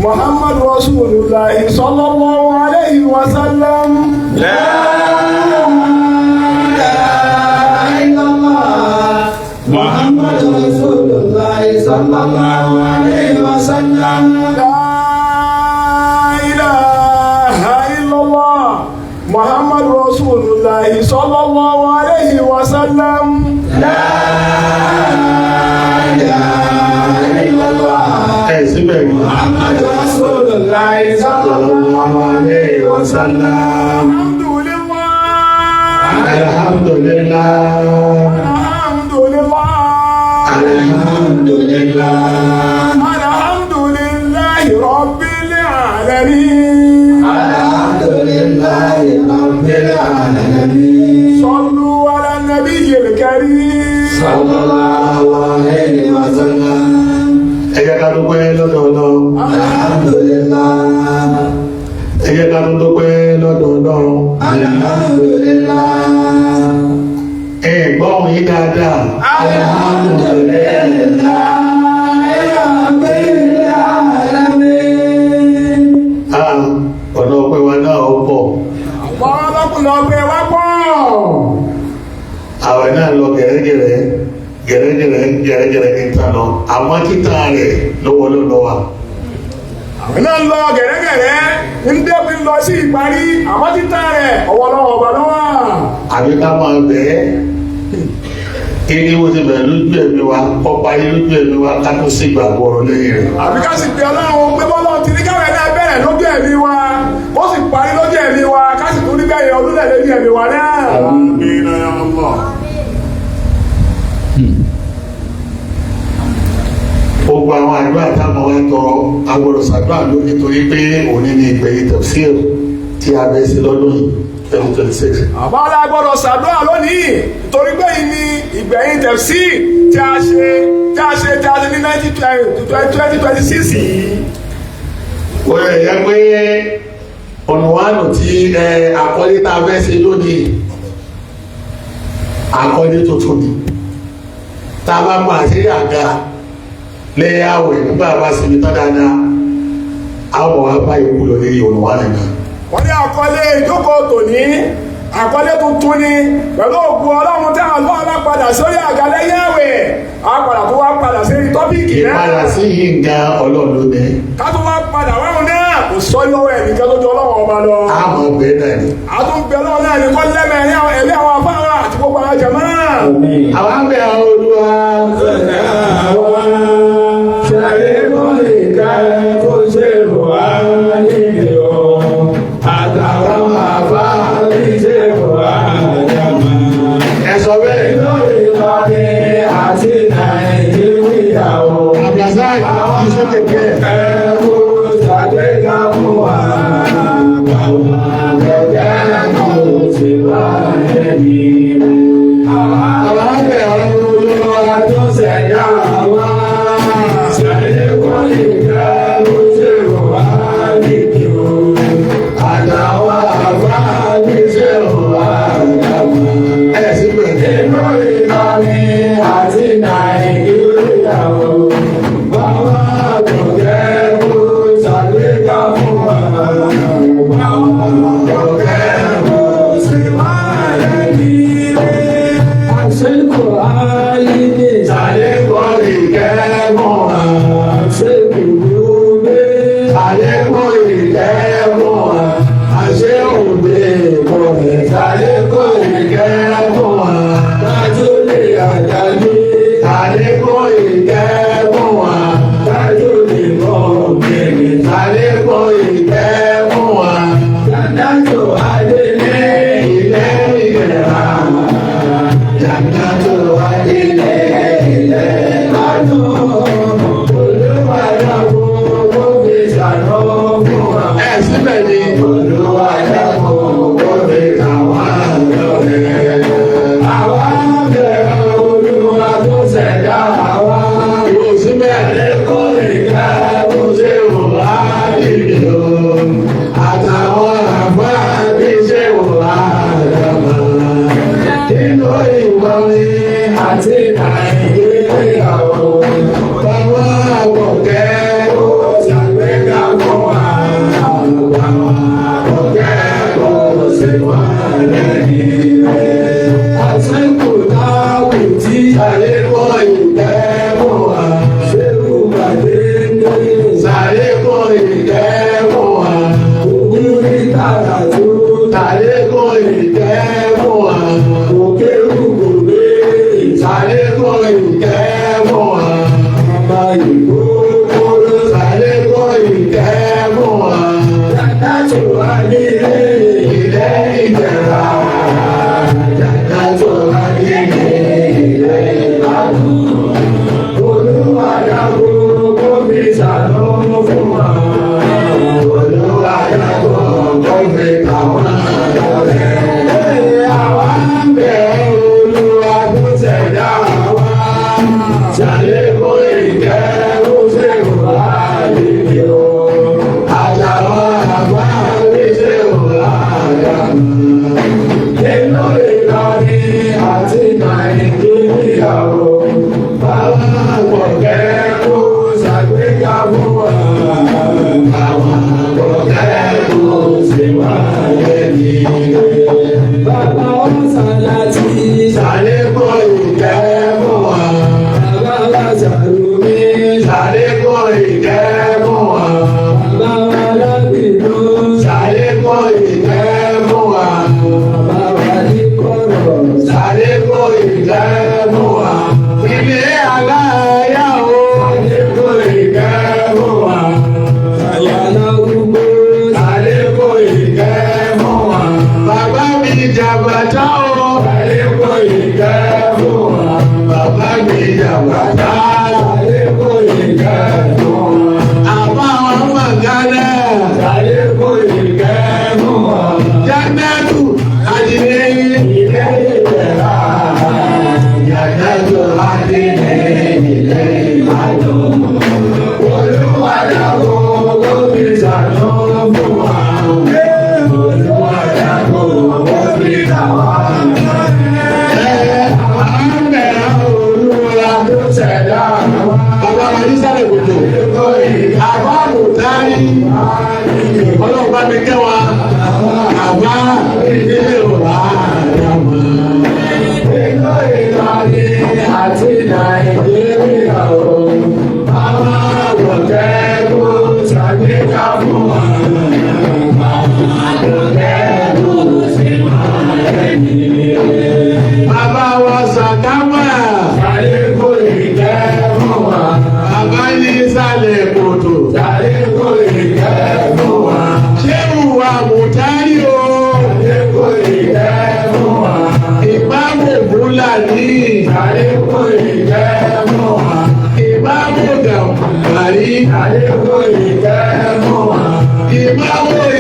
محمد رسول الله صلى الله عليه وسلم لا إله إلا الله محمد رسول الله صلى الله عليه وسلم لا إله إلا الله محمد رسول الله صلى الله عليه وسلم لا إله إلا الله محمد رسول الله صلى الله عليه وسلم الحمد لله الحمد لله الحمد لله الحمد لله رب العالمين الحمد لله رب العالمين صلوا على النبي الكريم صلى الله عليه وسلم ẹ̀yẹ́ ká dúpẹ́ lọ́dọ̀ Ọlọ́run. alhamdulillah. ẹ̀yẹ́ ká dúpẹ́ lọ́dọ̀ Ọlọ́run. alhamdulillah. ẹ̀gbọ́n yìí dáadáa. alhamdulillah. ọ̀nà ọpẹ́ wa náà ó pọ̀. àwọn ọlọ́kùnrin ọgbẹ́ wa pọ̀. àwẹ̀ náà lọ gẹ̀rẹ́gẹ̀rẹ́ ní ta lọ àmọ́ títà rẹ̀ lọ́wọ́ ló lọ wa. àwọn náà lọ gẹ̀rẹ́gẹ̀rẹ́ ń débi lọ sí ìparí àmọ́ títà rẹ̀ ọwọ́lọ́wọ́ ọba lọ́wọ́. àbí ká máa bẹ̀ẹ́ kí ni mo ti bẹ̀rẹ̀ lójú ẹ̀mí wa ọ̀pá yìí lójú ẹ̀mí wa ká tó sí ìgbàgbọ́ ọ̀rọ̀ lẹ́yìn rẹ̀. àbí ká sì pe Ọlọ́run pé bọ́lá ti ní káwé náà bẹ̀rẹ̀ lójú ẹ̀mí wa ó sì parí lójú ẹ̀mí wa ká sì tún ní bẹ́ẹ̀ ọdún lẹ̀ lójú ẹ̀mí wa náà. gbogbo àwọn àdúrà táwọn wá tọrọ agbọ́dọ̀ ṣàdúrà lónìí torí pé òní ni ìgbẹ̀yìn tafsir tí a bẹ̀ sí lọ́dún yìí 2026. àbá alágbọ́dọ̀ ṣàdúrà lónìí torí pé yìí ni ìgbẹ̀yìn tafsir tí a ṣe ní 2026 yìí. ó yẹ ìyá pé ọ̀nà wánù tí àkọlé tá a fẹ́ ṣe lónìí àkọlé tuntun ni tá a bá mọ àṣírí àga lẹ́yìn àwẹ̀ nígbà bá sinmi tán dáadáa àwọn wa bá ìwú lọ lórí ọ̀nà wánù náà. wọ́n ní àkọlé ìjókòó tòní àkọlé tuntun ni pẹ̀lú ògùn Ọlọ́run tí àwọn ọlọ́run bá padà sórí àga lẹ́yìn àwẹ̀ á padà tó wá padà sí tọ́pìkì náà. ìpadà sí yìí ń ga Ọlọ́run lónìí. ká tó wá padà wáhùn náà kò sọ lọ́wọ́ ẹ̀ nìkan tó jọ Ọlọ́run ọba lọ. àmọ́ bẹ́ẹ̀ náà ni. a tún bẹ Ọlọ́run náà ní kọ́ lẹ́mẹ̀ẹ́ ẹ̀mí àwọn afárá àti gbogbo àwọn jàmá. àwọn àgbẹ̀ àwọn olúwa. Olúwa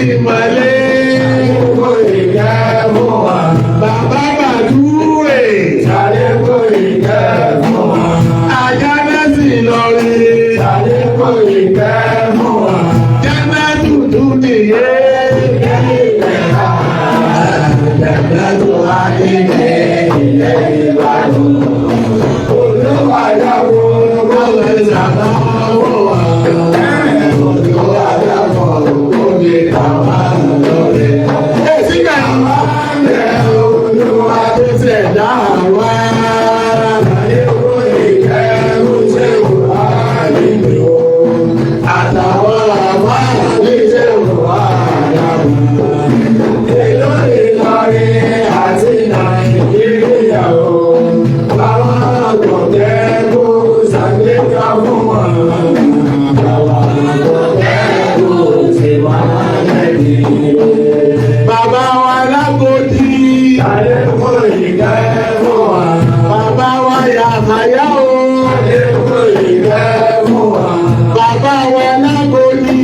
ìmọ̀lẹ́ kó ìkẹ́ fún wa. bàbá bàdúrè Kó ìkẹ́ fún wa. àjánásì lọ́rí Kó ìkẹ́ fún wa. jẹ́nà dúdú nìyé Jannatu adini ilé ìbàdàn. Olúwa yàgò àwọn ìsàmọ́ wà. Olúwa yàgò òbí tàwa lórí. Sígbà Olúwa tó ṣẹ̀dá wa. kó ìkẹ́ ló ṣe wà nínú. Àtàwọn àbá Níṣẹ́ wà dàgbà. Èlò Ìlọrin àti Nàìjíríà o. Báwọn àgbọ̀tẹ́ kó ṣàgbéga fún wọn. Báwọn àgbọ̀tẹ́ kó ṣe wà lẹ́yìn. bàbá wa lágòdì. Kó ìkẹ́ fún wa. Bàbá wa yàmáyá o. Kó ìkẹ́ fún wa. Bàbá wa lágòdì.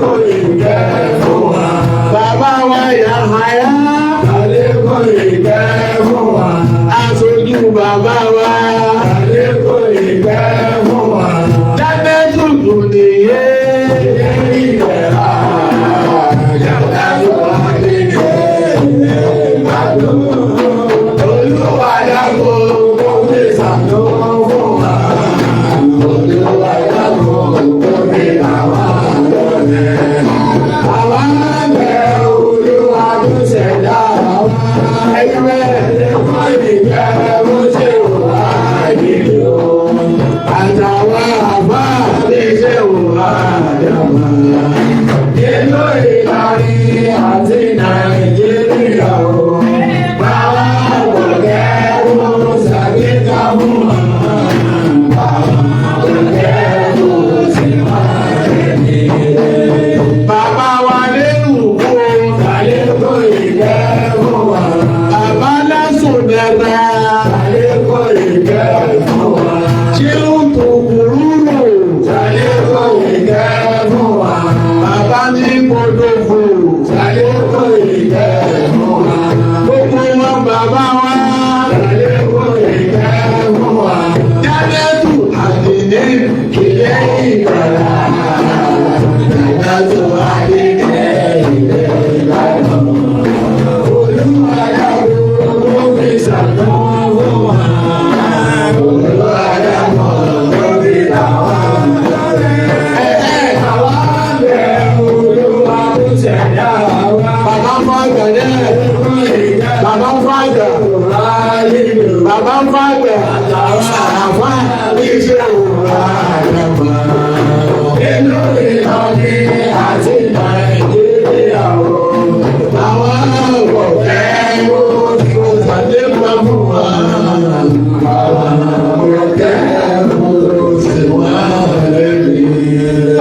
Kó ìkẹ́ fún wa. Bàbá wa yàmáyá. Kó ìkẹ́ fún wa. Aṣojú bàbá wa. Kó ìkẹ́ fún wa. Jẹ́nà dúdú nìyé. Olúwa yàgò kó fi ṣàánú fún wa. Olúwa yàgò kó fi àwọn lọ́lẹ̀. Àwa ń bẹ Olúwa tó ṣẹ̀dá wa. Ẹgbẹ́ kó ìkẹ́ bó ṣe wà nínú. Àtàwọn àbá Níṣẹ́ wà dàgbà. Èlò Ìlọrin àti Nàìjíríà o. Báwa àgbọ̀gẹ́ kó ṣàgbéga fún wa. Báwa àgbọ̀gẹ́ kó sì máa rẹ̀mí. bàbá wa lérù kó. Kó ìkẹ́ fún wa. Bàbá lásùn dára. Kó ìkẹ́ fún wa. Ṣé ó tó burú rò? Kó ìkẹ́ fún wa. Bàbá ní gbọdọ̀gbò. Kó ìkẹ́ fún wa. Gbogbo wọn bàbá wa. Kó ìkẹ́ fún wa. Jánẹ́tù àdìní Ilé ìgbàlá, ìdájọ́ àdínní ilé ìbàdàn. Olúwa yàgò kó fi ṣàánú fún wa. Olúwa yàgò kó fi làwọn lọ́rẹ̀. Àwa ń bẹ Olúwa tó ṣẹ̀dá wa. bàbá ń fa àgbẹ̀ náà. Kó ìkẹ́ Bàbá ń fa àgbẹ̀. wá nínú. Bàbá ń fa àgbẹ̀. Àfa Níṣẹ́ wà dàgbà. Èlò Ìlọrin àti Nàìjíríà o. Àwọn ọ̀gẹ́ kó ṣàlékún fún wa. Àwọn ọ̀gẹ́ kó sì wá lẹ́yìn.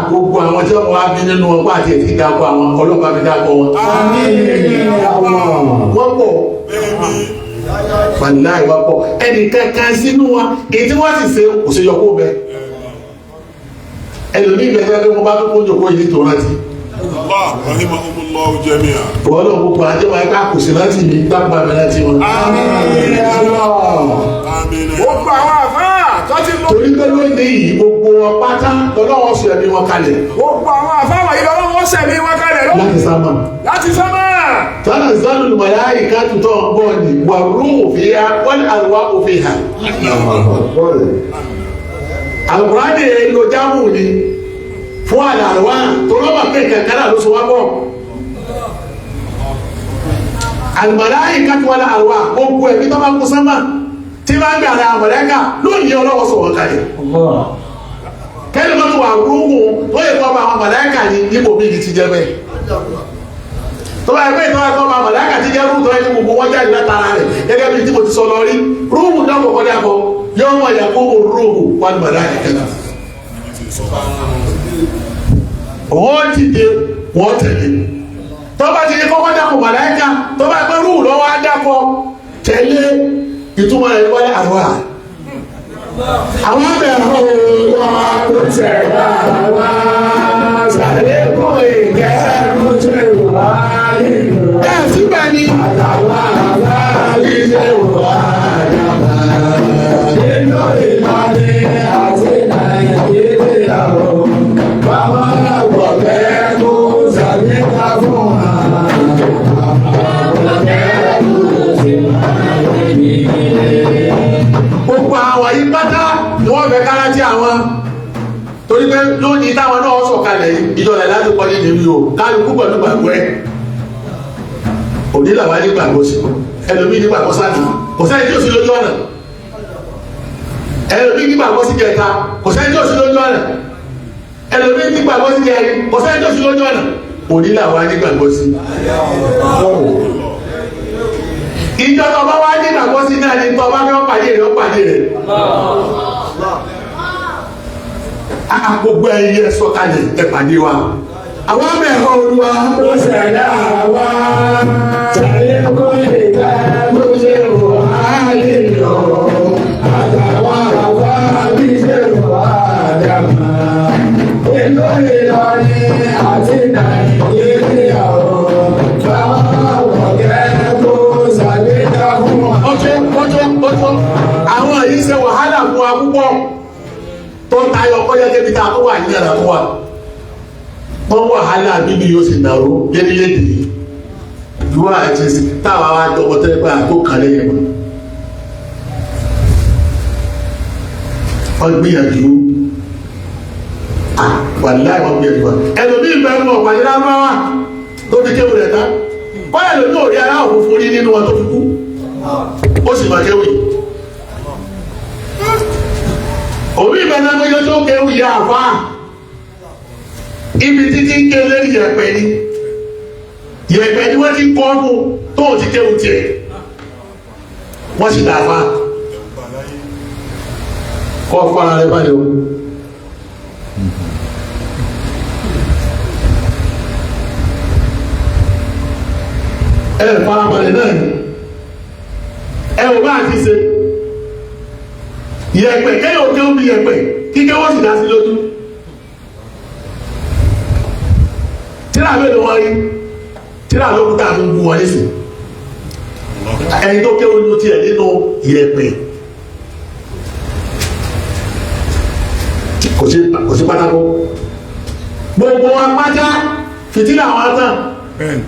gbogbo àwọn tí wọ́n wá bí nínú ọgbà àti ètí ìdáko àwọn ọlọ́pàá mi dáko wọn. Wọ́n pọ̀. Wàláì wọ́n pọ̀. Ẹnì kankan sínú wa èyí tí wọ́n sì ṣe kò ṣe yọkó bẹ́ẹ̀. Ẹlòmíì bẹ̀rẹ̀ pé mo bá tó kó jòkó yìí tó rántí. Allah rahimahumullahu jami'a. Ìwọ́n náà gbogbo àjọ wa ká kò sí láti mi gbàgbà mi láti wọn. Àmín. gbogbo àwọn àfáà tó ti lọ. Torí pé lónìí yìí gbogbo wọn pátá lọ́wọ́ sọ ẹ̀mí wọn kalẹ̀ gbogbo àwọn àfáà wọ̀nyí lọ́wọ́ wọ́n sẹ̀mí wọn kalẹ̀ lọ. láti sábà. láti sánmà. Tọ́lá sálùlù màláyìíká tutọ́ bọ́ọ̀lì wà rúhù fi ha wọ́n àlùwá òfin hà. Àlùkùránì èlò jámù ni fún àlàrúwá tó lọ́wọ́ pé kankan náà ló so wá bọ̀. Àlùmàláyìíká tó wà láàrúwá gbogbo ẹ̀mí tó bá kú sánmà tí bá ń gbàdá àmọ̀lẹ́kà lónìí ọlọ́wọ́ sọ̀rọ̀ kalẹ̀. Kẹ́lí wọ́n ti wà rúhù tó yẹ kọ́ bá àwọn màláyìíká ní ipò bí ti jẹ́ bẹ́ẹ̀. Tó bá yẹ pé ìtọ́wọ́ ẹ̀kọ́ bá màláyìíká ti jẹ́ rúhù tó yẹ kí gbogbo wọn jáde látara rẹ̀ gẹ́gẹ́ bí tí mo ti sọ lọ rí rúhù náà kọ̀kọ́ dà kọ́ yọ wọn yà kó rúhù wọn màláyìíká náà. Wọ́n dìde wọ́n tẹ̀lé. Tó bá ti ní kọ́kọ́ dàpọ̀ màláyìíká tó bá pẹ́ rúhù lọ́wọ́ á dàpọ̀ tẹ̀lé ìtumọ̀ rẹ̀ wọlé àrùwá. Àwọn abẹ́rẹ́ Olúwa tó ṣẹ̀dá wa. ṣàlékún ìkẹ́rù ṣe wà nínú. ẹ̀ síbẹ̀ ni. Àtàwọn àbáyé ṣe wà dàgbà. Nínú Ìlọrin àti Nàìjíríà o. Bàbá àgbọ̀ kẹ́kù ṣàlékà fún wa. Gbogbo àwọn yìí pátá ni wọ́n fẹ́ kára tí àwọn torí pé lónìí táwọn náà sọ̀kalẹ̀ ìjọba láti kọ́ ní ìlú o kálukú pẹ̀lú gbàgbọ́ ẹ̀ òní làwọn ní gbàgbọ́ sí ẹlòmíì ní gbàgbọ́ sáàtì kò sẹ́ni tí ó sì lójú ọ̀nà ẹlòmíì ní gbàgbọ́ sí kẹta kò sẹ́ni tí ó sì lójú ọ̀nà ẹlòmíì ní gbàgbọ́ sí kẹrin kò sẹ́ni tí ó sì lójú ọ̀nà òní làwọn ní gbàgbọ́ sí. ìjọba ọba wa ní gbàgbọ́ sí náà ní tọ́ba fẹ́ pàdé rẹ̀ ó pàdé rẹ̀. Gbogbo ẹyẹ sọ̀kalẹ̀ ẹ pàdé wa. Àwọn àmì ẹ̀họ́ olúwa. Ó ṣẹ̀dá wa, ṣàlékún ìkẹ́rù ṣe wà nínú. Àtàwọn àbáyé ṣe wà dàgbà. Nínú Ìlọrin àti Nàìjíríà o. Bàbá àgbọ̀ kẹ́kù ṣàlékà fún wa. Ọjọ́ àwọn yìí ṣe wàhálà fún wa púpọ̀ tó tayọ kọ́yọ́ débi tá a tó wà ní ẹ̀rọ tó wà. Wọ́n wàhálà bíbí yóò sì nàró lédèlédè ìlú àti táwa wá dọ́gbọ́ tẹ́lẹ̀ pé àtó kan lẹ́yìn wọn. Wọ́n gbìyànjú wàláì wọ́n gbìyànjú wa. Ẹlòmíì bẹ́ẹ̀ mọ̀ pàdé lábáwá tó fi kéwù rẹ̀ tán. Bọ́lá ẹlòmíì ò rí ara òfófó rí nínú wọn tó fi kú. Ó sì máa kéwì. Òbí ìbẹ̀rẹ̀ agbẹ́jọ́ tó kéwì yá àfá. Ibi títí ń ké lérí yẹ̀pẹ̀ ni. Yẹ̀pẹ̀ ni wọ́n ti kọ́ mú tó ti kéwì tiẹ̀. Wọ́n sì dàfá. Kọ́ fún ara rẹ̀ báyìí o. Ẹ farabalẹ̀ náà ni. Ẹ ò bá àti ṣe yẹ̀pẹ̀ kẹ́yìn òkè omi yẹ̀pẹ̀ kíkẹ́ wọ́n sì dá sí lójú. Tíra mélòó wọ́n rí tíra lókútà tó ń bu wọlé sí ẹni tó kéwòn ló tiẹ̀ nínú yẹ̀pẹ̀ kò sí pátákó gbogbo apájá fìtílà àwọn atán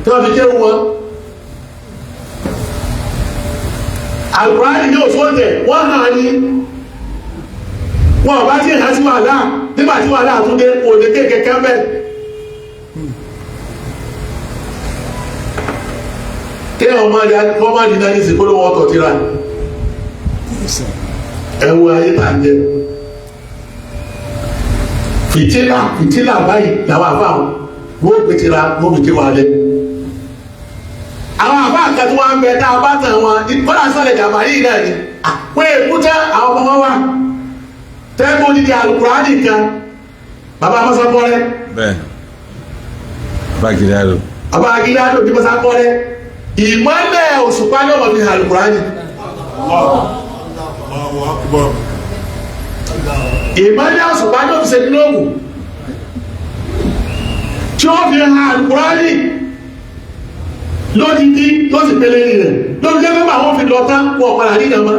tí wọ́n fi kéwòn wọn. Àlùkùránì ní òṣòjẹ̀ wọ́n hàn ní wọn bá tí ìhà sí wàhálà nígbà tí wàhálà tún dé òní kéèkéé mẹ́. Kí ọmọ dínà ní ìsìnkú lówó ọ̀tọ̀ tíra ẹwọ ayé tà ń jẹ fìtílà báyìí làwọn àfáà wọ́n gbé tíra wọ́n fi kéwàá lẹ́ àwọn àbá àkàtí wọn ń bẹ tá a bá tàn wọn kọ́lá sọ́lẹ̀ jàmbá yìí náà ni wọ́n èkúta àwọn ọmọ wa tẹ́gbọ́n ní di Al-Qur'ani kan bàbá mọ́sánkọ́rẹ́ bẹ́ẹ̀ bàbá Gídádò ní mọ́sánkọ́rẹ́ ìmọ́lẹ̀ òṣùpá ní ọmọ fi hàn Al-Qur'ani ìmọ́lẹ̀ òṣùpá ní òfìsẹ́ gílóòbù tí ó fi hàn Al-Qur'ani lódìdí tó sì pélé rẹ̀ lórí jẹ́ mẹ́bà wọ́n fi lọ tán wọ́n padà rí ìdàmọ́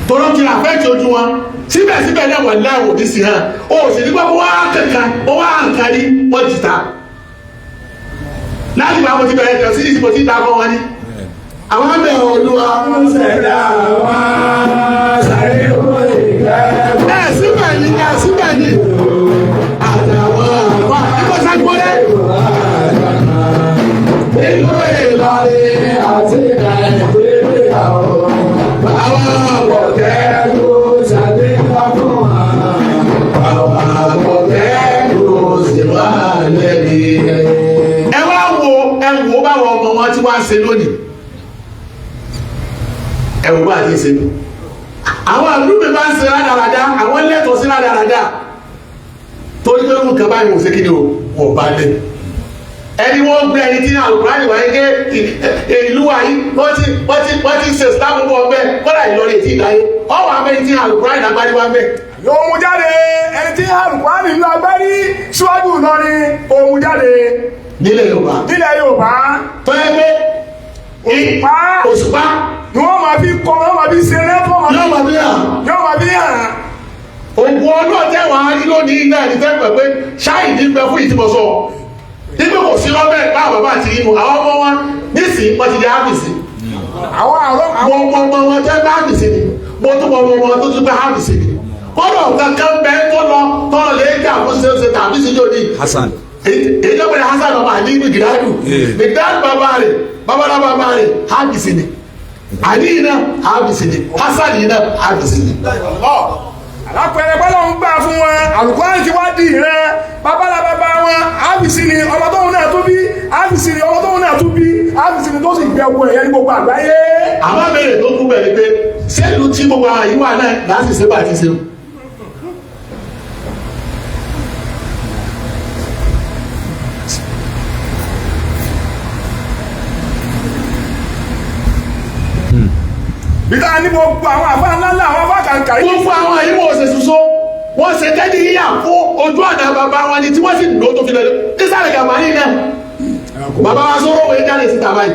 tọ́rọ ti àfẹ́ẹ̀tì ojú wọn síbẹ̀síbẹ̀ náà wà láàwò ní sí hàn ó sì nígbà wọ́n á kẹ̀kẹ́ wọ́n wá àǹkárí wọ́n jìta láti bá wọn ti bẹ̀rẹ̀ tẹ̀ sí ìsìnkú tí dákọ́ wọn ní àwọn abẹ́ olúwa Ó ṣẹ̀dá wa, ṣàlékún ìkẹ́rù. síbẹ̀ ní àtàwọn àwọn ìkọ́sàgbọ́lẹ̀ Nínú Ìlọrin àti Nàìjíríà o. Bàbá àgbọ̀ kẹ́kù ṣàlékà fún wa. Bàbá àgbọ̀ kẹ́kù sì wà lẹ́yìn. ẹ wá wo báwọn ọmọ wọn tí wá ń ṣe lónìí ẹ wò bá àti ṣe àwọn àlùmí bá ń ṣe rádaràdá àwọn lẹ́tọ̀ọ́ sí rádaràdá torí pé nǹkan báyìí wò ṣe kí ni wọ́n bá lẹ̀ ẹni wọ́n gbé ẹni tí Al-Qur'ani wáyé gé ìlú wáyé wọ́n ti ṣe ìsìlámù bọ́ ọbẹ̀ kọ́dà Ìlọrin ti ìdáyé ọwọ́ abẹ́ tí Al-Qur'ani lágbárí wá bẹ́ẹ̀. yóò mú jáde ẹni tí Al-Qur'ani nínú nílẹ̀ Yorùbá tó yẹ pé òṣùpá ni wọ́n máa fi kọ́ wọ́n máa fi ṣeré fún wọn. yóò máa bí hàn. ògùn ọdún ọ̀tẹ̀ wà á rí lónìí náà ní tẹ́gbẹ̀ pé ṣáìdì ń bẹ fún ìtìmọ̀sọ nígbà kò sí lọ́bẹ̀ bá bàbá àti inú àwọn ọmọ wọn nísìnyí wọ́n ti di ábìsì. àwọn ọmọ wọn tẹ́ bá ábìsì ni mo tún mọ ọmọ wọn tó tún bá ábìsì ni. kọ́dọ̀ kankan bẹ́ẹ̀ tó lọ tọ́lọ̀ lè jà fún ṣe tàbí sí yóò ní. Hasan. èyí tó pẹ̀lú Hasan ọmọ àní ní gìdáàdù gìdáàdù bàbá rẹ̀ ábìsì ni. àní iná ábìsì ni Hasan iná ábìsì ni. alápẹ̀rẹ̀ bọ́lọ̀ ń gbà fún wọn Al-Qur'an ti wá di ìran babalababa wọn ábìsì ni ọmọ tóun náà tó bí ábìsì ni ọmọ tóun náà tó bí ábìsì ni tó sì gbẹ owó ẹ̀yẹ ní gbogbo àgbáyé. àmọ́ bẹ̀rẹ̀ tó kú bẹ̀rẹ̀ pé sẹ́ẹ̀lù tí gbogbo àyíwá náà láti ṣe bá ti ṣe. bíkà ní gbogbo àwọn àbá ńláńlá àwọn àbá kàǹkà yìí. gbogbo àwọn àyíwò òṣèṣùṣọ wọ́n ṣe tẹ́lẹ̀ yíyà fún ojú ọ̀nà bàbá wọn ni tí wọ́n sì lò tó fi lọ nísàlẹ̀ gàmà yìí náà bàbá wa sọ̀rọ̀ wọ́n jáde síta báyìí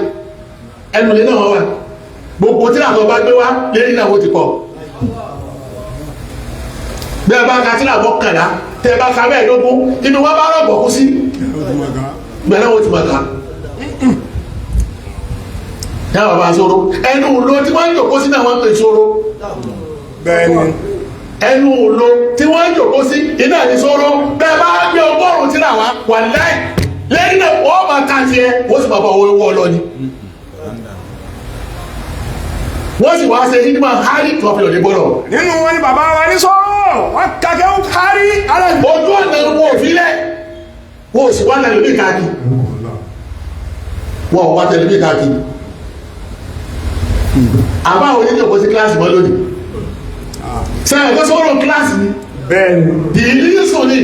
ẹnu lé náà wọ́n wà gbogbo tí làtọ̀ bá gbé wá lérí náà wọ́n ti pọ̀ bẹ́ẹ̀ bá ka tí làbọ̀ kàdá tẹ́ bá ka mẹ́ẹ̀ẹ́dógún inú wọn bá rọ̀gbọ̀ kú sí bẹ́ẹ̀ náà wọ́n ti mọ̀ ká yàrá bàbá sọ̀rọ̀ ẹnu lo tí wọ́n ń jòkó sí náà wọ́n ń pè sọ̀rọ̀ bẹ́ẹ̀ni ẹnu lo tí wọ́n ń jòkó sí iná ní sọ̀rọ̀ bẹ́ẹ̀ bá gbé ọgọ́rùn-ún tí náà wà láì lẹ́yìn náà wọ́n máa ká tiẹ̀ wọ́n sì bàbá owó wọ́ lọ ni wọ́n sì wá ṣe hídímà hárí tó fi lòdì bọ́lọ̀. nínú wọn ni bàbá wa ní sọ̀rọ̀ wọ́n kàkẹ́ ó hárí ara ìgbò. ojú ọ̀nà wọn ò filẹ̀ wọn ò sì wá tẹlifí káàkiri wọn ò wá tẹlifí káàkiri àbá àwọn oníjọ kó sí kíláàsì mọ́ lónìí sẹ́yìn kó sọ́rọ̀ kíláàsì ni bẹ́ẹ̀ni dìílì sùn ni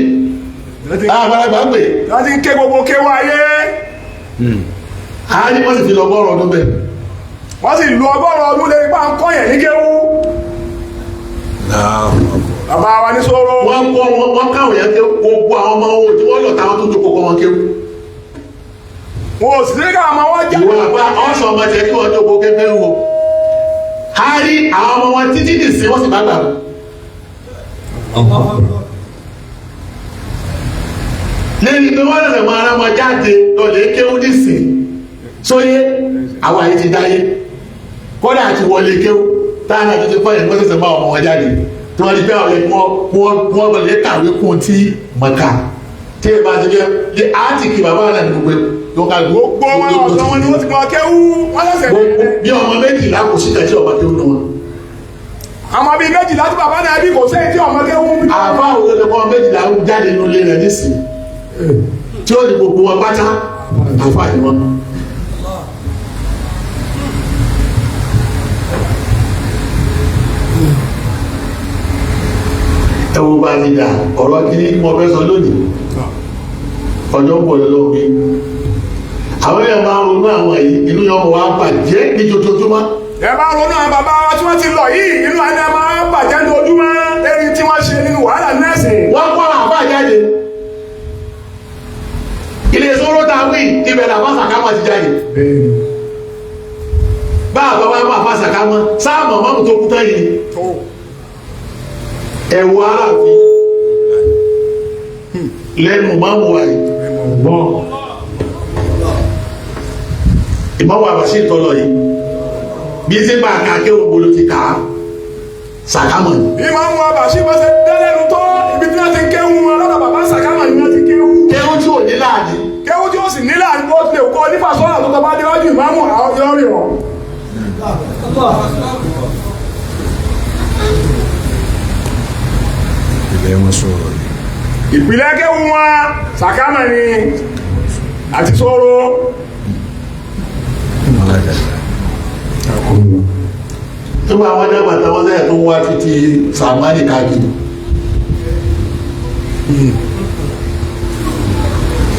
àgbàlagbà ń pè wọ́n ti ń ké gbogbo kéwà ayé ààrí wọ́n sì fi lọ bọ́ọ̀rọ̀ ọdún bẹ́ẹ̀ wọ́n sì lu ọgọ́rùn ọdún lè pa ń kọ́yẹ̀ ní kéwú bàbá wa ní sọ̀rọ̀ wọ́n káwọn yẹn ké gbogbo àwọn ọmọ owó tí wọ́n lọ táwọn tó jókòó kọ́ wọn kéwú wọn ò sì ní ká àmọ́ wọ́n jà ìwọ àgbà ọ̀sán ọmọ jẹ́ kí wọ́n jókòó kéfẹ́ wo ààrí àwọn ọmọ wọn títí dì sí wọ́n sì bá gbà lẹ́yìn pé wọ́n lẹ̀rẹ̀ mọ́ ara wọn jáde lọ́lẹ̀ kéwú dì sí sóyé àwọn àyè ti dáyé kọ́dà àti wọlé kéwú táwọn àti ti fọ́ yẹn kó sẹ̀sẹ̀ bá ọmọ wọn jáde tí wọ́n ti fẹ́ ọ̀rẹ́ wọ́n lè kàwé kún tí mọ̀ká tí ẹ bá ti fẹ́ lé áàtìkì bàbá náà ní gbogbo yóò ká gbogbo wọn ọ̀dọ́ wọn ni wọ́n ti mọ̀ kéwú wọ́n lẹ́sẹ̀ bí ọmọ méjìlá kò sí kẹ́sí ọmọ kéwú náà àmọ́ bíi méjìlá tí bàbá náà bí kò sẹ́yìn tí ọmọ kéwú àbá òwúrọ̀ ọmọ méjìlá jáde nínú ilé rẹ̀ nísìnyí tí ó ní gbogbo wọn pátá àfa ni wọn. ẹ wo bá mi dà ọ̀rọ̀ kiri mo fẹ́ sọ lónìí ọjọ́ ń bọ̀ lọ́wọ́ mi àwọn èèyàn máa ń ronú àwọn yìí inú yọmọ wa bàjẹ́ ní jojoojúmọ́. ẹ bá ronú àwọn bàbá wa tí wọ́n ti lọ yìí inú àná máa ń bàjẹ́ ní ojúmọ́ lẹ́yìn tí wọ́n ṣe nínú wàhálà nẹ́ẹ̀sì. wọ́n kọ́ àbá jáde ilé sọ́rọ́ ta wí ibẹ̀ làbá sàkámà ti jáde bá àbá wa bá àbá sàkámà sáàmù ọmọ tó kú tán yìí ẹ̀wọ̀ aláàfin lẹ́nu máàmù wa yìí ìmọ̀wọ̀ àbàṣí ìtọ́lọ̀ yìí bí tí bá kàkẹ́ ògbóló ti kà á sàkámà ni. ìmọ̀wọ̀ àbàṣí bá ṣe dẹ́lẹ́nu tó ibi tí wọ́n ti kéwù wọn lọ́dọ̀ bàbá sàkámà ni wọ́n ti kéwù. kéwù tí ò ní láàdì. kéwù tí ó sì ní láàdì bó tilẹ̀ kó nípa sọ́nà tó tọ́ bá déwájú ìmáàmù àwọn yọrí wọn. ilé wọn sọ̀rọ̀ ni. ìpìlẹ̀ kéwù wọn sàkámà ni àti sọ̀rọ̀. tó bá wọn dẹ́gbà tó wọ́n sẹ́yìn tó wá títí sàmánì káàkiri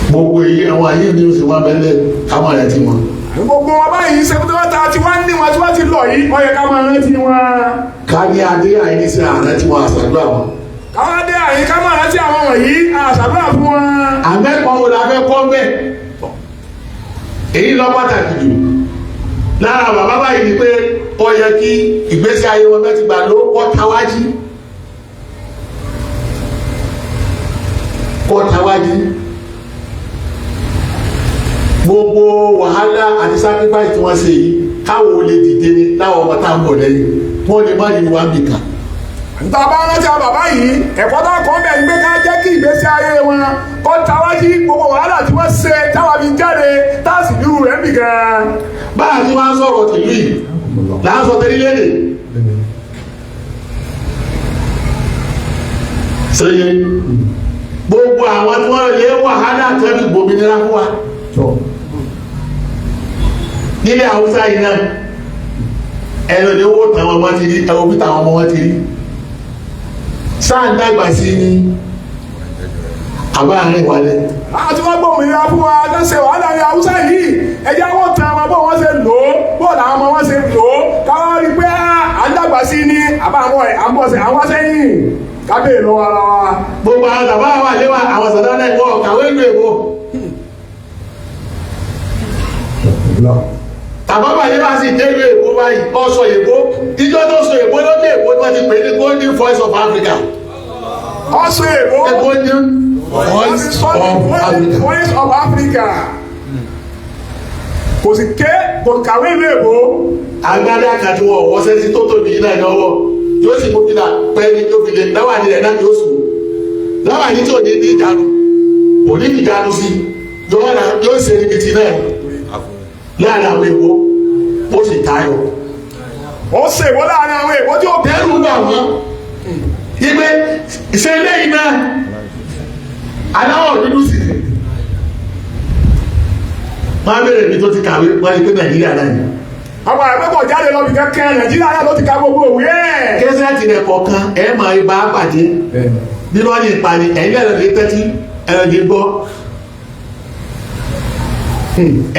gbogbo èyí àwọn ayé ní oṣù wọn bẹ́lẹ̀ káwọn rẹ̀ ti wọn. gbogbo wọn báyìí ṣe tó wá ta tí wọ́n ní wọn tí wọ́n ti lọ yìí wọ́n yẹ ká máa rántí wọn. ká ní adé àyè sí ààrẹ tí wọn àṣàdúrà wọn. káwọn adé àyè ká máa rántí àwọn wọ̀nyí àṣàdúrà fún wọn. àmẹ́kọ̀ọ́ wo la fẹ́ kọ́ bẹ́ẹ̀ èyí lọ pàtàkì jù lára bàbá báyìí ni pé ó yẹ kí ìgbésí ayé wọn bẹ́ẹ̀ ti gbà ló kọ́ tawájí gbogbo wàhálà àti sacrifice tí wọ́n ṣe yìí káwọn olè dìde ní láwọn ọmọ tá à ń bọ̀ lẹ́yìn wọ́n lè má yìí wá bìkan. níta bá rántí àwọn bàbá yìí ẹ̀kọ́ tó kọ́ bẹ́ẹ̀ ni pé ká jẹ́ kí ìgbésí ayé wọn kọ́ tawájí gbogbo wàhálà tí wọ́n ṣe táwa fi jáde táàsì dúró rẹ̀ bì gan. báyà tí wọ́n á sọ̀rọ̀ tìlú yìí là ń sọ tẹ́lẹ̀ sẹ́yìn gbogbo àwọn tí wọ́n lé wàhálà tẹ́lẹ̀ gbòmìnira fún wa nílẹ̀ Haúsá yìí náà ẹ̀rọ ni owó tàwọn ọmọ ti rí ẹ̀rọ bí tàwọn ọmọ wọn ti rí sáà ń dàgbà sí ní àbá àárín ìwálẹ̀. àti wọ́n gbòmìnira fún wa lọ́sẹ̀ wàhálà ní Haúsá yìí ẹjẹ́ wọ́n tan ọmọ bó wọ́n ṣe lò ó bó làwọn ọmọ wọn ṣe lò ó káwọn rí pé à ń dàgbà sí ní àbá àwọn sẹ́yìn kábíyè lọ ara wa. gbogbo àwọn tàbá wà léwà àwọn sàdá náà wọ kàwé ìlú èbó tàbá wà léwà sí ìdélú èbó báyìí ọsọ èbó ìjọ tó sọ èbó lókè èbó ni wọ́n ti pè ní golden voice of Africa. ọsọ èbó golden voice of Africa kò sì ké kò kàwé ìlú èbó. agbádá kan tí wọ́n wọ́sẹ́ sí tó tóbi yìí náà lọ́wọ́ yóò sì mú kí náà pẹ́ẹ́ni tó fi lè dáwà ní rẹ̀ náà yóò sùn dáwà ní tí ò ní ní ìjánu kò ní ìjánu sí yóò ṣe níbi tí náà láàrin àwọn èèwọ̀ ó sì tayọ. ó ṣe èèwọ̀ láàrin àwọn èèwọ̀ tí ó bẹ́rù bà wọ́n ibẹ̀ ṣe lẹ́yìn náà aláwọ̀ dúdú sí máa bẹ̀rẹ̀ ní tó ti kàwé wọ́n ti pé Nàìjíríà náà yìí. àwọn àgbẹ̀bọ̀ jáde lọ bí kẹ́kẹ́ Nàìjíríà náà ló ti ka gbogbo òwe ẹ̀. kẹ́sẹ̀tì rẹ̀ kọ̀ọ̀kan ẹ̀ máa bá pàdé bí wọ́n ní ìpàdé ẹ̀yìn ẹ̀rọ lè tẹ́tí ẹ̀rọ lè gbọ́.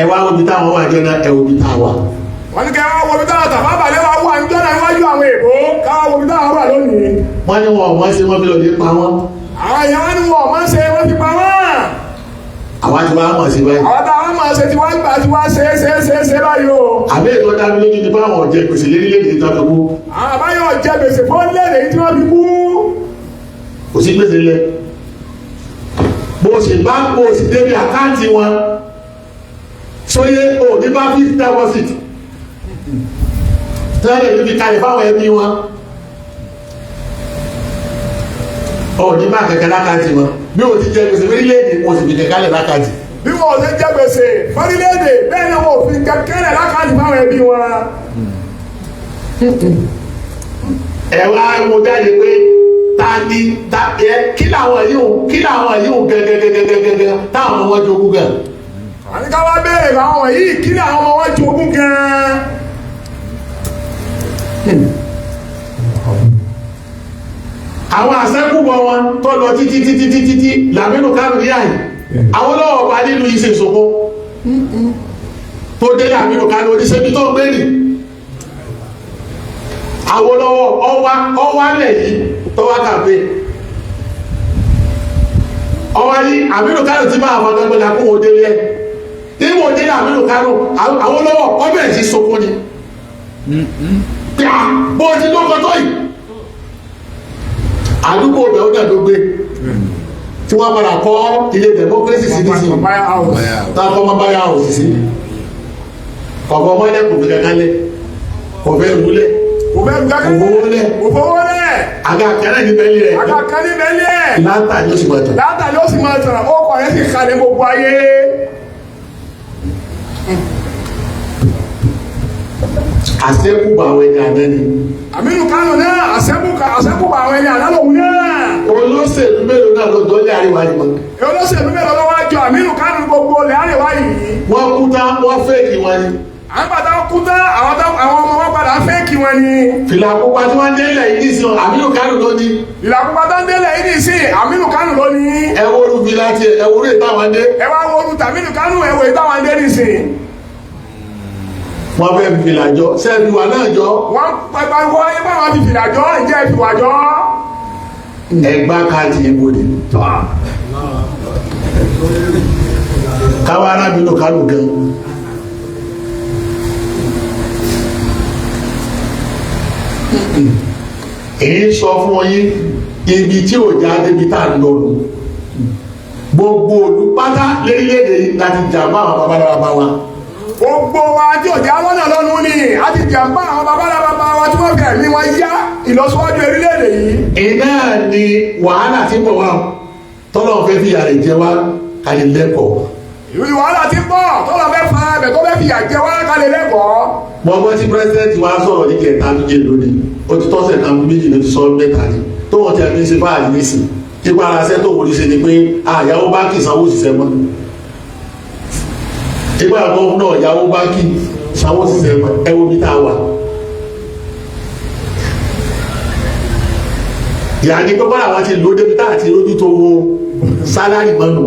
ẹ wá wo bí táwọn wà jọ náà ẹ wo bí táwọn wà. wọ́n ní kẹ́ wá wo bí táwọn tàbá balẹ̀ wá wà ní jọ́nà iwájú àwọn èèbó káwá wo bí táwọn wà lónìí. wọ́n ní wọn ọ̀mọ́ ṣe wọ́n fi lọ lè pa wọ́n. àwọn èèyàn wọn ní wọn ọ̀mọ́ ṣe wọ́n fi pa wọ́n. àwa ti wá mọ̀ sí báyìí. àwọn táwọn máa ṣe tí wọ́n gbà tí wọ́n ṣe báyìí o. àbẹ́ ètò ọ̀dà mi lójú ni báwọn ọ̀jẹ̀ gbèsè lérílẹ̀-èdè tó fi kú. àwọn àbáyọ̀ jẹ gbèsè fún lẹ́rẹ̀ tí wọ́n fi kú. kò sí gbèsè lẹ bó ṣe bá kó o sì débi àkáǹtì wọn sóyè o ní bá fi deposit tẹ́lẹ̀ níbi kalẹ̀ fáwọn ẹbí wọn o ní bá kẹ̀kẹ́ lákàntì wọn bí o ti jẹ gbèsè lórílẹ̀-èdè o sì fi kẹ̀kẹ́ lẹ̀ lákàntì. bí wọn ò ṣe jẹ gbèsè lórílẹ̀-èdè bẹ́ẹ̀ ni wọn ò fi kẹ̀kẹ́ lẹ̀ lákàntì fáwọn ẹbí wọn. ẹ wá mo jáde pé kí làwọn yìí gẹ́gẹ́gẹ́gẹ́gẹ́ táwọn ọmọ wọn jogún gan. àní ká wá béèrè àwọn yìí kí làwọn ọmọ wọn jogún gan. àwọn àṣẹ́kùbọ̀ wọn tó lọ títí làmínú kánú yá yìí àwọn lọ́wọ́ pa nínú iṣẹ́ ìṣòkó tó dé làmínú kánú oníṣẹ́bí tó gbé nì àwọn lọ́wọ́ ọwá lẹ̀ yìí tó wá kàfé ọwá ní àmínú kánú ti máa wọn gbẹgbẹ lákún òde lẹ nínú òde làmínú kánú àwọn lọ́wọ́ ọbẹ̀ sí sọkún ni bó ti lóko tó yìí àdúgbò ọbẹ̀ ó dàdó gbé tí wọ́n padà kọ́ ilé democracy sí ní sí táwọn ọmọ báyà òsì sí ọ̀pọ̀ ọmọdé kò fi kankan lẹ̀ kò fẹ́ rúlẹ̀ kò fowó lẹ̀ àga kẹrẹ́ ní bẹ́ẹ̀lì rẹ̀ láńtà ni ó sì máa tàn ó kọ̀ yẹn sì kalẹ̀ gbogbo ayé. àṣẹ́kùbà àwọn ẹni àná ni. Àmínú Kánò náà àṣẹ́kùbà àwọn ẹni àná lòun náà. olóṣèlú mélòó náà ló jọ ilé àríwá yìí mọ́. olóṣèlú mélòó ló wá jọ Àmínú Kánò gbogbo ilé àríwá yìí. wọ́n kú tán wọ́n fẹ́ẹ̀kì wọn ni. àwọn bàtà kú tán àwọn ọmọ wọn padà fẹ́ẹ̀kì wọn ni. fìlà pupa tí wọ́n délẹ̀ yìí nìsín Àmínú Kánò ló ní. fìlà pupa tó ń délẹ̀ yìí nìsín Àmínú Kánò ló ní. ẹ wóoru fìlà tiẹ̀ ẹ wóoru ìtàwọn dé. ẹ wá wóoru tàmínú Kánò ẹ wò ìtàwọn dé nìsín. wọ́n fẹ́ fìlà jọ sẹ́ẹ̀fì wà náà jọ. wọ́n pàpàwọ́ ayé báwọn fi fìlà jọ ìjẹ́ ìfìwà jọ. ẹgbà káàdì ìbò ni. káwá Àmínú Kánò gan èyí sọ fún yín ibi tí ò já débi tá a lọ nù gbogbo olùpátá lérílẹ̀èdè yìí láti jàmbá àwọn bàbá wa. gbogbo wa tí ò já lọ́nà lọ́nu ni a ti jàmbá àwọn bàbá wa tí wọ́n fẹ́ ní wọn yá ìlọsíwájú orílẹ̀-èdè yìí. iná ni wàhálà tí ń bọ̀ wá tọ́lọ́ fẹ́ fi yàrá jẹ wá kálí lẹ́kọ̀ọ́. ìlú wàhálà tí ń bọ̀ tọ́lọ́ fẹ́ fa ẹbẹ̀ tó fẹ́ fi yà jẹ wá kálí lẹ́kọ̀ọ́. gbọ́ngbọ́n tí pírẹsidẹ́ntì wa sọ̀rọ̀ ní kẹta méje lónìí ó ti tọ́sẹ̀ kan méjì ló ti sọ mẹ́ta ni tó wọ́n ti àbí ṣe fáàlì nísìn ipa ara ṣẹ́ tó wòlí ṣe ni pé àyàwó báńkì sanwó òṣìṣẹ́ mọ́ ipa àgbọ̀n náà yàwó báńkì sanwó òṣìṣẹ́ mọ́ ẹ wo bí tá a wà. ìyá ni pé bọ́lá wa ti lò ó débi tá àti lójú tó wo sálárì mọ́nù.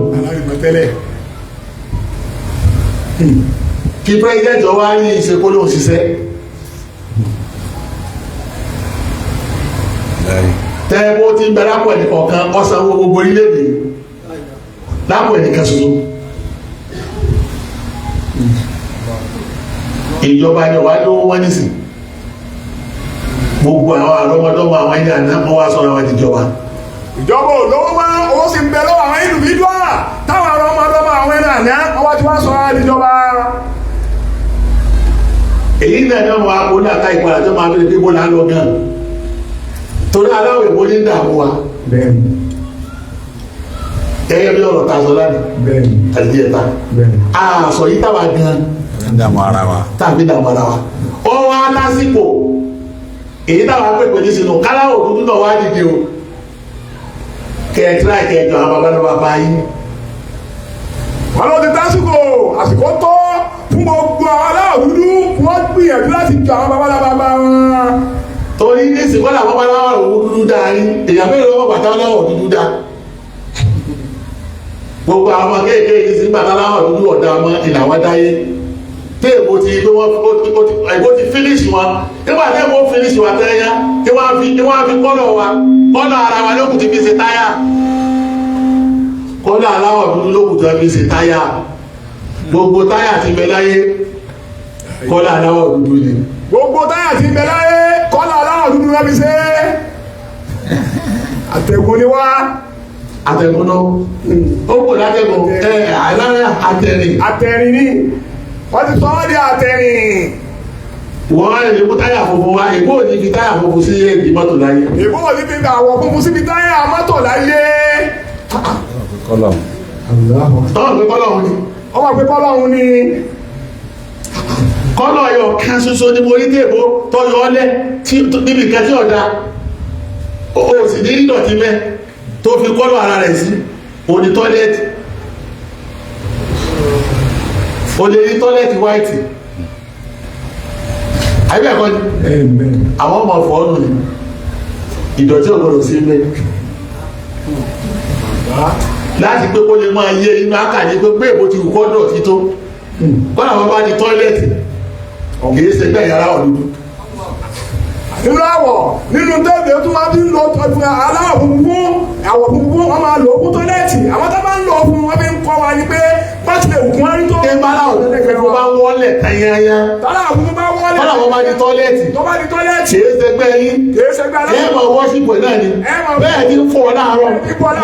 kí pírẹsidẹ́ntì ọwọ́ á ní ìṣekó lóun ṣiṣẹ́. tẹ́ bó ti ń bẹ lápò ẹnì kọ̀ọ̀kan ọ̀sán owó gbogbo orílẹ̀-èdè lápò ẹnìkan ṣoṣo. ìjọba ni wàá lówó wọn nísìn gbogbo àwọn àrọ́mọdọ́mọ àwọn ẹni àná wọn wá sọ̀rọ̀ àwọn ìjọba. ìjọba ò lówó wá owó sì ń bẹ lọ́wọ́ àwọn individual táwọn àrọ́mọdọ́mọ àwọn ẹni àná wọn wá ti wá sọ̀rọ̀ àwọn ìjọba. èyí náà ni wọn wá kó náà ká ìpadà tó máa bẹ̀rẹ̀ pé bó là ń lọ gan torí aláwọ̀ èbó ní dààmú wa. gẹ́gẹ́ bí ọ̀rọ̀ ta sọ lánàá àti ẹ̀ta àṣọ yìí táwa gan dààmú ara wa tàbí dààmú ara wa ó wá lásìkò èyí táwa pèpè ní sinú káláwọ̀ dúdú náà wá dìde o kẹ̀ẹ́tìrá ìkẹjọ àwọn bàbá yín. wọn ló ti tásìkò àsìkò tó fún gbogbo àwọn aláwọ̀ dúdú wọ́n gbìyànjú láti jọ àwọn bàbá wọn. torí ní ìsìnkú làwọn bá láwọ̀ òwú dúdú dáa ní èèyàn mélòó lọ́wọ́ bàtà láwọ̀ dúdú dá gbogbo àwọn ọmọ kéèkéè ní bàtà láwọ̀ dúdú ọ̀dà ọmọ ìlàwọ̀ dáyé tí èbó ti gbé wọn èbó ti fínísì wọn nígbà tí èbó fínísì wa tẹ́yà tí wọ́n fi kọ́lọ̀ wa kọ́lọ̀ ara wa lókùn ti fi ṣe táyà kọ́lọ̀ aláwọ̀ dúdú lókùn ti fi ṣe táyà gbogbo táyà ti bẹ láyé kọ́lọ̀ aláwọ̀ dúdú ni. gbogbo táyà ti bẹ láyé kọ́lọ̀ aláwọ̀ dúdú rẹ̀ fi ṣe àtẹ̀gùn ni wá. àtẹ̀gùn náà ó kò látẹ̀gùn alára àtẹ̀rìn ni wọ́n ti sọ ọ́ di àtẹ̀rìn. wọ́n á lè mú táyà funfun wá èbó ò ní fi táyà funfun sí ẹ̀gbìn mọ́tò láyé. èbó ò ní fi àwọ̀ funfun síbi táyà mọ́tò láyé. kọlọ tọ́wọ́n pé kọ́lọ̀ òun ni. ọmọ pé kọ́lọ̀ òun ni. kọ́lọ̀ ọyọ kan ṣoṣo ni mo rí tèbó tọ́yọ ọlẹ́ níbi nǹkan tí ọ̀dà o sì ní ìdọ̀tí mẹ́ tó fi kọ́lọ̀ ara rẹ̀ sí òní tọ́lẹ́tì o lè rí tọ́lẹ́tì wáìtì àbí ẹ̀kọ́ ni àwọn ọmọ ọ̀fọ̀ ọ̀nù ni ìdọ̀tí ọ̀gbọ̀dọ̀ sí mẹ́ láti pé kó lè máa yé inú àkàní pé pé èbó ti kọ́ dọ̀tí tó kọ́nà wọn bá di tọ́lẹ́tì kìí ṣe gbẹ̀ yàrá ọ̀dúdú. nínú àwọ̀ nínú tẹ́lẹ̀ tó máa fi ń lọ aláwọ̀ funfun àwọ̀ funfun wọn máa lò ó fún tọ́lẹ́tì àwọn tó máa ń lò ó fún wọn fi ń kọ́ wa ni pé pàṣẹ òkun wọn rí tó. ṣé bá láwọ̀ funfun bá wọlé tanyanya. tọ́láwọ̀ funfun bá wọlé. kọ́nà wọn bá di tọ́lẹ́tì. tó bá di tọ́lẹ́tì. kìí ṣe gbẹ̀ yín. kìí ṣe gbẹ̀ aláwọ̀. ẹ máa wọ́ṣípò náà ni bẹ́ẹ̀ ti ń fọ láàárọ̀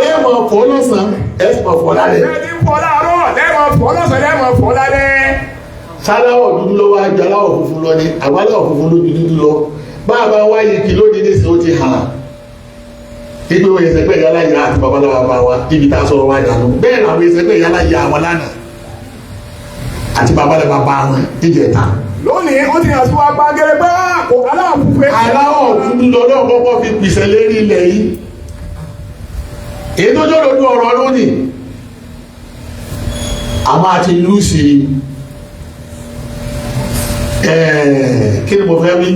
ẹ máa fọ lọ́sàn-án ẹ sì máa fọ lálẹ́. bẹ́ẹ̀ ti ń fọ láàárọ̀ lẹ́ẹ̀mọ̀ fọ lọ́sàn-án lẹ́ẹ̀mọ̀ fọ lálẹ́. sáláwọ̀ dúdú lọ́wọ́ àjọ aláwọ̀ funfun lọ ni àbáláwọ̀ funfun ló dúdú lọ báàbá wáyé kí ló dín ní sí ó ti hàn ipe wo ìsẹ̀pẹ̀ yálà yà àti babaláwa bá wa ibi tá a sọ̀rọ̀ wá dànù bẹ́ẹ̀ làwọn ìsẹ̀pẹ̀ yálà yà àwọn lánàá àti babaláwa bá wọn ìjẹta. lónìí ó ti hàn sí wa gba gẹ́gẹ́ pé kò aláwọ̀ funfun. aláwọ̀ dúdú lọ́dọ̀ kọ́kọ́ fi pìṣẹ̀ lérí ilẹ̀ yìí èyí tó jọ́ lójú ọ̀rọ̀ lónìí àmọ́ àti lùsì kí ni mo fẹ́ wí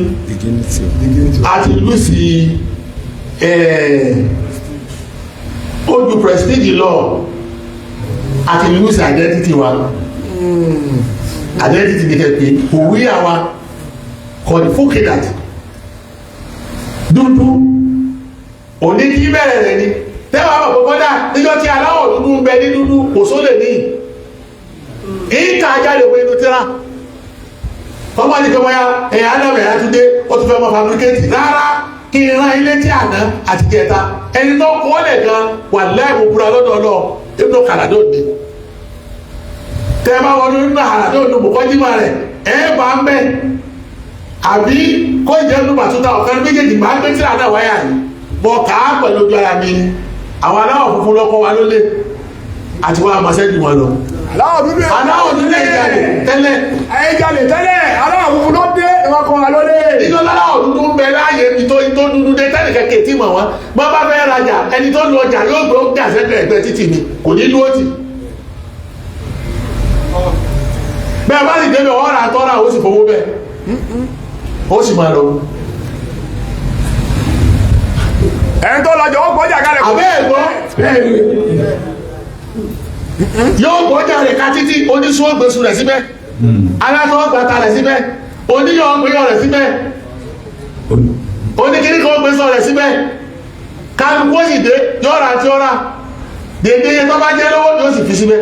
àti lùsì ojú prestige lọ àti lùsì identity wa identity ni kẹ́kẹ́ òwe àwa kọ́ni fúkìdàt dúdú òní kí bẹ̀rẹ̀ rẹ̀ ni tẹ́wàá mọ̀ kọ́kọ́ dá níjọ́ tí aláwọ̀ dúdú ń bẹ ní dúdú kò sólè ní ìka jáde wọ inú tíra wọ́n bá ní pé wáyà ẹ̀yà ádámù ẹ̀yà tún dé ó tún fẹ́ mọ́ fabricate rárá kí n rán ilé tí àná àti kẹta ẹni tó kọ́ lẹ̀ gan wà láì mo búra lọ́dọọdọ ibùdó kàlàdó ni tẹ́ ẹ bá wọnú nínú àràdó ní mọ̀kọ́jímà rẹ̀ ẹ bá ń bẹ́ àbí kó ìjẹ́ nínú màtúntà ọ̀kan méjèèjì máa ń gbé tí àná wáyà yìí bọ̀ ká pẹ̀lú ojú ara mi àwọn aláwọ̀ funfun lọ́kọ́ wa lólè àti wọn àmọ́sẹ́jù wọn lọ. aláwọ̀ dúdú ìjàlè tẹ́lẹ̀. ìjàlè tẹ́lẹ̀ aláwọ̀ funfun ló dé ìwọ̀n kan wà lólè. ìjọ aláwọ̀ dúdú ń bẹ láàyè ibi tó dúdú dé tẹ́lẹ̀ kẹ̀kẹ́ tí mọ̀ wọ́n bọ́ bá fẹ́ rajà ẹni tó lu ọjà yóò gbé ó gàṣẹ́gbẹ̀ ẹgbẹ́ títì ni kò ní lú òtì. bẹ́ẹ̀ bá sì débẹ̀ ọ̀rà tọ́ra ó sì fowó bẹ́ẹ̀ ó sì máa lọ. ẹni tó lọ́jọ́ ó gbọ́jà kalẹ̀ kò àbẹ́ ẹ̀gbọ́ yóò gbọ́jà rẹ̀ ká títí oníṣòwò gbèsù rẹ̀ síbẹ̀ alátọ́ gbàtà rẹ̀ síbẹ̀ oníyọ̀ ọgbẹ̀yọ̀ rẹ̀ síbẹ̀ oníkiri kan gbèsù rẹ̀ síbẹ̀ kálukú ó sì dé yọ̀ọ̀rà àti ọ̀rà dèdè yẹn tó bá jẹ́ lọ́wọ́ yóò sì fi síbẹ̀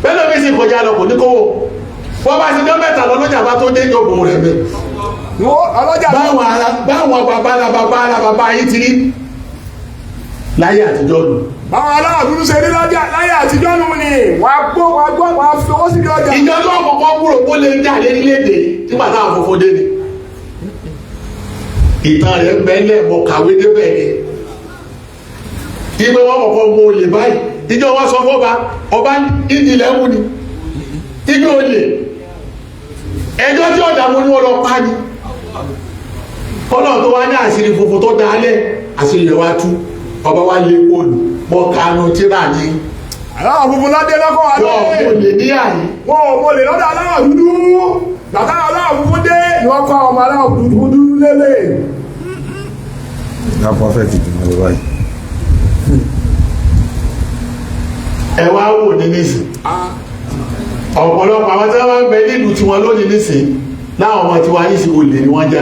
bẹ́ẹ̀ ló bí sì kọjá lọ kò ní kówó wọ́n bá ti dán mẹ́ta lọ́lọ́jà bá tó dé yóò bò rẹ̀ bẹ́ẹ̀ báwọn bàbá yìí ti rí láyé àtijọ́ nù. báwọn aláwọ̀ dúdú ṣe rí lọ́jà láyé àtijọ́ nù ni wọ́n á fowó sí ọjà. ìjọ tó kọ́kọ́ kúrò kó lè jà lérílẹ̀-èdè nígbà táwọn fòfò dé ni. ìtàn rẹ̀ mẹ́lẹ̀ mọ̀ kàwé débẹ̀ ni. ìgbé wọn kọ̀kọ́ mọ olè báyìí ìjọ wọn sọ fọ́ba ọba ìdílé wù ni. ìgbé olè ẹjọ́ tí ọ̀dà mo ní wọn lọ pa ni. Ọlọ́run tó wá ní àṣírí funfun tó dálẹ̀ àṣírí rẹ̀ wá tú ọba wá lé kóòlù mọ́ kánú tíra ní. aláwọ̀ funfun ládé lọ́kọ̀ wá lé. yọ mo lè ní àyè. wọn ò mo lè lọ́dọ̀ aláwọ̀ dúdú bàtà aláwọ̀ funfun dé ni wọ́n kọ́ ọmọ aláwọ̀ dúdú lélẹ̀. ìyá pọ́fẹ́tì tó máa lọ báyìí. ẹ wá wò ní nísìn ọ̀pọ̀lọpọ̀ àwọn tí wọ́n bẹ nílùú tiwọn lónìí nísìn láwọn ọmọ tiwa yìí sì olè ni wọ́n jà.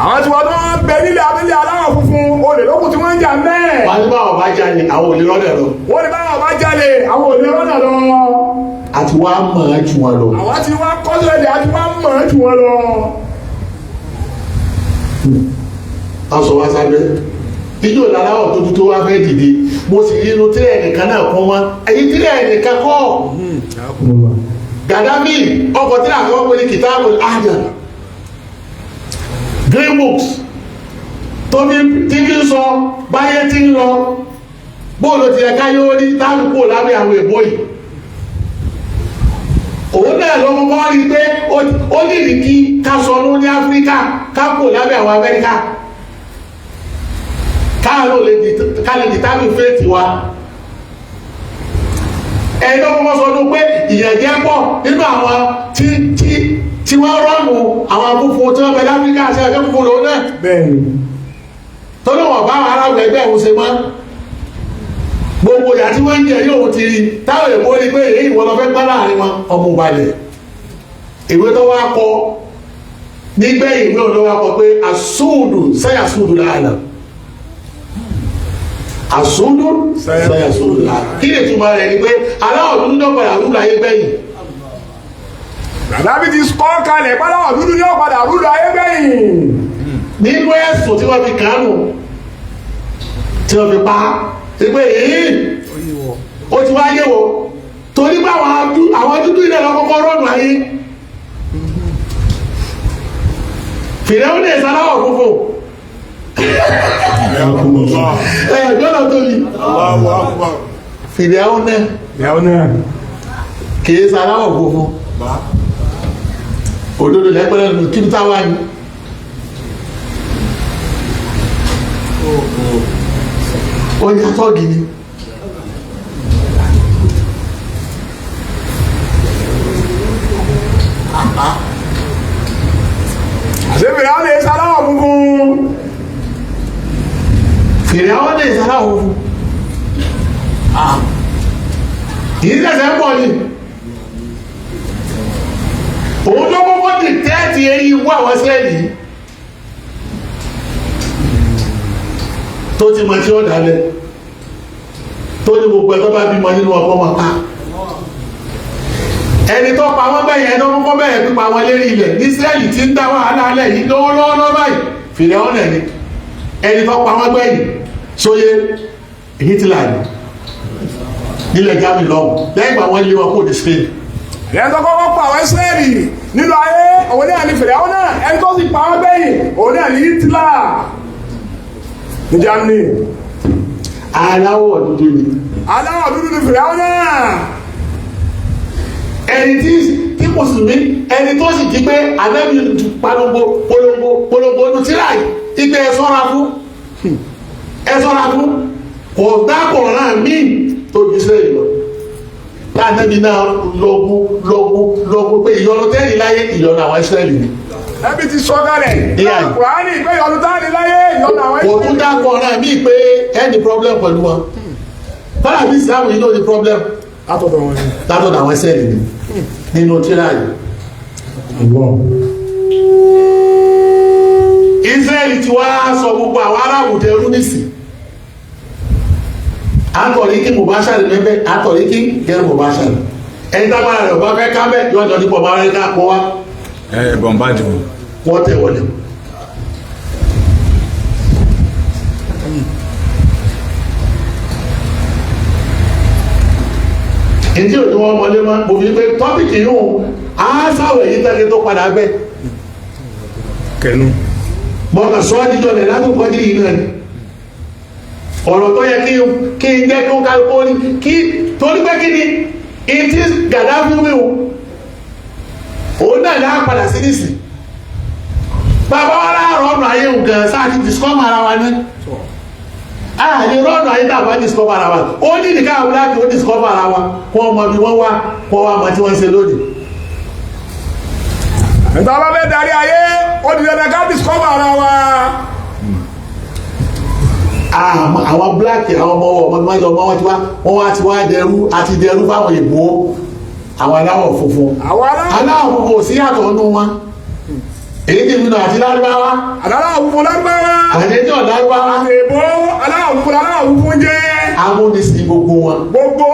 àwọn tí wọ́n tó ń bẹ nílẹ̀ abẹ́lẹ̀ aláwọ̀ funfun olè lókùn tí wọ́n ń jà mẹ́ẹ̀. wọ́n ní báwọn bá jalè àwọn olè rọ́dẹ̀ lọ. wọ́n ní báwọn bá jalè àwọn olè rọ́dẹ̀ lọ. àti wá mọ̀ ẹ́ jù wọn lọ. àwọn tí wọ́n kọ́sílẹ̀ àti wọ́n mọ̀ ẹ́ jù wọn lọ. wọ́n sọ wá sábẹ́ ijó làláwọ̀ tó dúdú wá fẹ́ dìde mo sì rí inú tílẹ̀ nìkan náà kún wọn èyí tílẹ̀ nìkan kọ́ Gàdáfì ọkọ̀ tílẹ̀ àkọ́kọ́ pé ní kìtàbù Ahmad green books tó tí fi ń sọ báyé tí ń lọ bóòlù ti ẹ̀ka yóò rí tálùkù lábẹ́ àwọn èbó yìí òun náà ló mọ́ rí pé ó nìdí kí ká sọnù ní Áfíríkà ká kò lábẹ́ àwọn Amẹ́ríkà ká lè dìtàmì fèètì wa ẹni tó kọ́kọ́ sọdún pé ìyẹ̀jẹ̀ pọ̀ nínú àwọn tí wọ́n rọ́ọ̀mù àwọn afúnfún tí wọ́n bẹ láfíríkà àti ẹgbẹ́ fúnfún lòun náà bẹ́ẹ̀ni tó ní wọ́n bá àwọn aráàlú ẹgbẹ́ òun ṣe mọ́ gbogbo ìyà tí wọ́n ń jẹ yóò ti rí táwọn èèmọ́ rí pé èyí ìwọ lọ fẹ́ gbá láàrin wọn ọmọ ìbàlẹ̀ ìwé tó wá kọ nígbẹ́ ìwé òun ló wá kọ pé àsúùdù sẹ́yà súùdù láàlà àsúùdù sẹ́yà súùdù láàlà kí ni ìtumọ̀ rẹ̀ ni pé aláwọ̀ dúdú náà padà rúlù ayé gbẹ̀yìn Gàdáfì ti kọ́ kalẹ̀ páláwọ̀ dúdú ní ọ̀padà rúlù ayé gbẹ̀yìn nínú ẹ̀sùn tí wọ́n fi kánú tí wọ́n fi pa ti pé èyí ó ti wá yé wo torí pé àwọn dúdú ilẹ̀ lọ kọ́kọ́ rọ́ọ̀nù ayé fìrẹ́wọ́n lè sáláwọ̀ fúnfún ẹ̀ẹ́dọ́nà tó yí fìrẹ́wọ́n náà kìí sáláwọ̀ fúnfún òdodo lẹ́gbẹ̀rẹ̀ lù kí n táwa ni ó yàtọ̀ gidi àṣẹ́fẹ̀rẹ̀ àwọn lè sáláwọ̀ funfun fèrè àwọn lè sáláwọ̀ funfun kìí sẹ̀sẹ̀ pọ̀ ni òun ló kọ́kọ́ ti tẹ́ẹ̀tì eré iwú àwọn sẹ́ẹ̀lì tó ti mọ̀ tí ó dálẹ̀ tó ní gbogbo ẹ̀tọ́ bá bímọ nínú ọkọ̀ wọn ká ẹni tó pa wọ́n bẹ́yẹn ẹni ọkọ̀ bẹ́yẹn pípa wọn lérí ilẹ̀ ní Ísírẹ́lì tí ń dá wàhálà alẹ́ yìí lọ́wọ́lọ́wọ́ báyìí Fìràwọ́n ni ẹni tó pa wọ́n bẹ́yìn sóyè Hitler nílẹ̀ Germany lọ́wọ́ lẹ́yìn ìgbà wọn lé wọn kó ní Spain. ẹni tó kọ́kọ́ pa àwọn Ísírẹ́lì nínú ayé òun náà ní Fìràwọ́n náà ẹni tó sì pa wọ́n bẹ́yìn òun náà ní Hitler ní Germany. aláwọ̀ dúdú ni. aláwọ̀ dúdú ni Fìràwọ́n náà. ẹni tí mùsùlùmí ẹni tó sì jí pé ànábì polongo ọdún tíra yìí igbe ẹ ṣọ́ra fún kò dákọ̀ náà míì tó ju Ísírẹ́lì lọ ànábì náà lọ́gbọ́n pé ìyọnu tẹ́lẹ̀ láyé ìyọnu àwọn Ísírẹ́lì ni. ẹbí ti sọ kalẹ̀ Kùránì pé ìyọnu tẹ́lẹ̀ láyé ìyọnu àwọn Ísírẹ́lì. kò tún dákọ̀ náà míì pé ẹni problem pẹ̀lú wọn bára bí Islam yìí ló ní problem látọ̀dọ̀ àwọn Ísírẹ́lì ni nínú tíra yìí. Ísírẹ́lì ti wá sọ gbogbo àwọn aráàlú dẹrú nísì àtọ̀ríkì mubashari lẹ́bẹ̀ àtọ̀ríkì gẹ́rù mubashari ẹni tábàrà rẹ̀ ọba fẹ́ kábẹ́ yóò jọ nípò ọba rẹ̀ ká pọ̀ wá. bọ̀m̀bájì wọ́n tẹ̀ wọlé. ìdí òní wọn mọlé máa mo fi pé tọ́pìkì yìí á sáwọ̀ èyí tẹ́lẹ̀ tó padà bẹ́ kẹnu mọ̀kà sọ́ níjọ rẹ̀ látòkọ́ ní ìlú ẹ̀ ọ̀rọ̀ tó yẹ kí n jẹ́ kí ó kálukú ní kí torí pé kí ni ìtí Gaddafi wíwò òun náà láà padà sí nìsí bàbá wa láàárọ̀ ọ̀nà ayé nǹkan sáà ti discover ara wa ní ààyè rọ́ọ̀nà ayé tàbá discover ara wa ó ní nìkan àwọn láti ó discover ara wa kó ọmọ bí wọ́n wá kó wá mọ̀ tí wọ́n ṣe lónìí. ìta bá fẹ́ darí ayé ó di dandan ká discover ara wa. àwọn black àwọn ọmọ wọn ti wá dẹrú àti dẹrú fáwọn ìbò àwọn aláwọ̀ funfun aláwọ̀ funfun ò sí yàtọ̀ nínú wọn èyí tí ìbínú àti lárúbáwá aláwọ̀ funfun lárúbáwá àdéjọ́ lárúbáwá èbó aláwọ̀ funfun jẹ́ amúnisìn gbogbo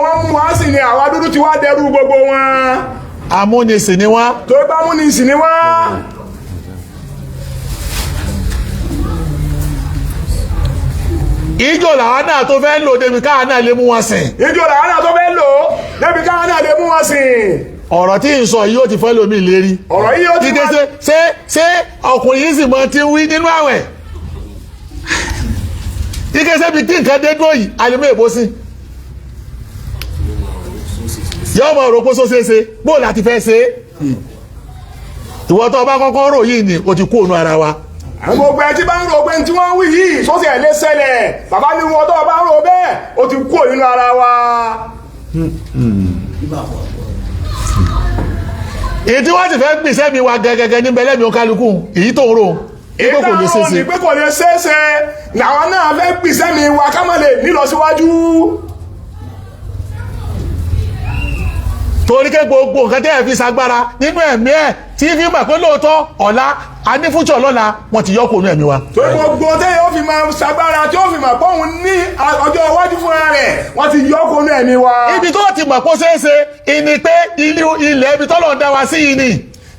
wọn mú wá sí ni àwa dúdú ti wá dẹrú gbogbo wọn amúnisìn ni wọ́n tó bá amúnisìn ni wọ́n. ìjọ làwọn náà tó fẹ́ lò débi káwọn náà lè mú wọn sìn. ìjọ làwọn náà tó fẹ́ lò débi káwọn náà lè mú wọn sìn. ọ̀rọ̀ tí ń sọ yìí ó ti fẹ́ lómi lérí. ọ̀rọ̀ yìí ó ti máa ṣé ọkùnrin yìí sì mọ ti ń wí nínú àwẹ̀. ike sẹ́bi tí nǹkan dé dúró yìí alimọ̀ èbó sí. yóò mọ òrò pósó ṣeéṣe bóòlù àti fẹ́ ṣe é. ìwọ tó bá kọ́kọ́ rò yìí ni o ti kú òun ara wa. gbogbo ẹ tí bá ń ro pé tí wọ́n ń wí yìí sọ́sì ẹ̀ lé ṣẹlẹ̀ bàbá ní wọn tó bá ń ro bẹ́ẹ̀ ó ti kú nínú ara wa. èyí tí wọ́n ti fẹ́ gbèsè mi wa gẹ́gẹ́gẹ́ ní bẹ́lẹ́mi ó kálukú èyí tó ń ro ìgbé kò lè ṣeéṣe. ìgbé kò lè ṣeéṣe làwọn náà fẹ́ gbèsè mi wa ká má lè nílọsíwájú. torí ké gbogbo nǹkan tẹ́ ẹ̀ fi ṣagbára nínú ẹ̀mí ẹ̀ tí fi mọ̀ pé lóòótọ́ ọ̀la anífúnṣọ̀ lọ́la wọn ti yọkùn nínú ẹ̀mí wa. torí gbogbo tẹ́yẹ ó fi máa ṣagbára tí ó fi máa pọ́hùn ní ọjọ́ iwájú fúnra rẹ̀ wọ́n ti yọkùn nínú ẹ̀mí wa. ibi tó ti mọ̀ kó ṣeéṣe ìní pé ilẹ̀ ibi tọ́lọ̀ ń dá wa sí yìí ni.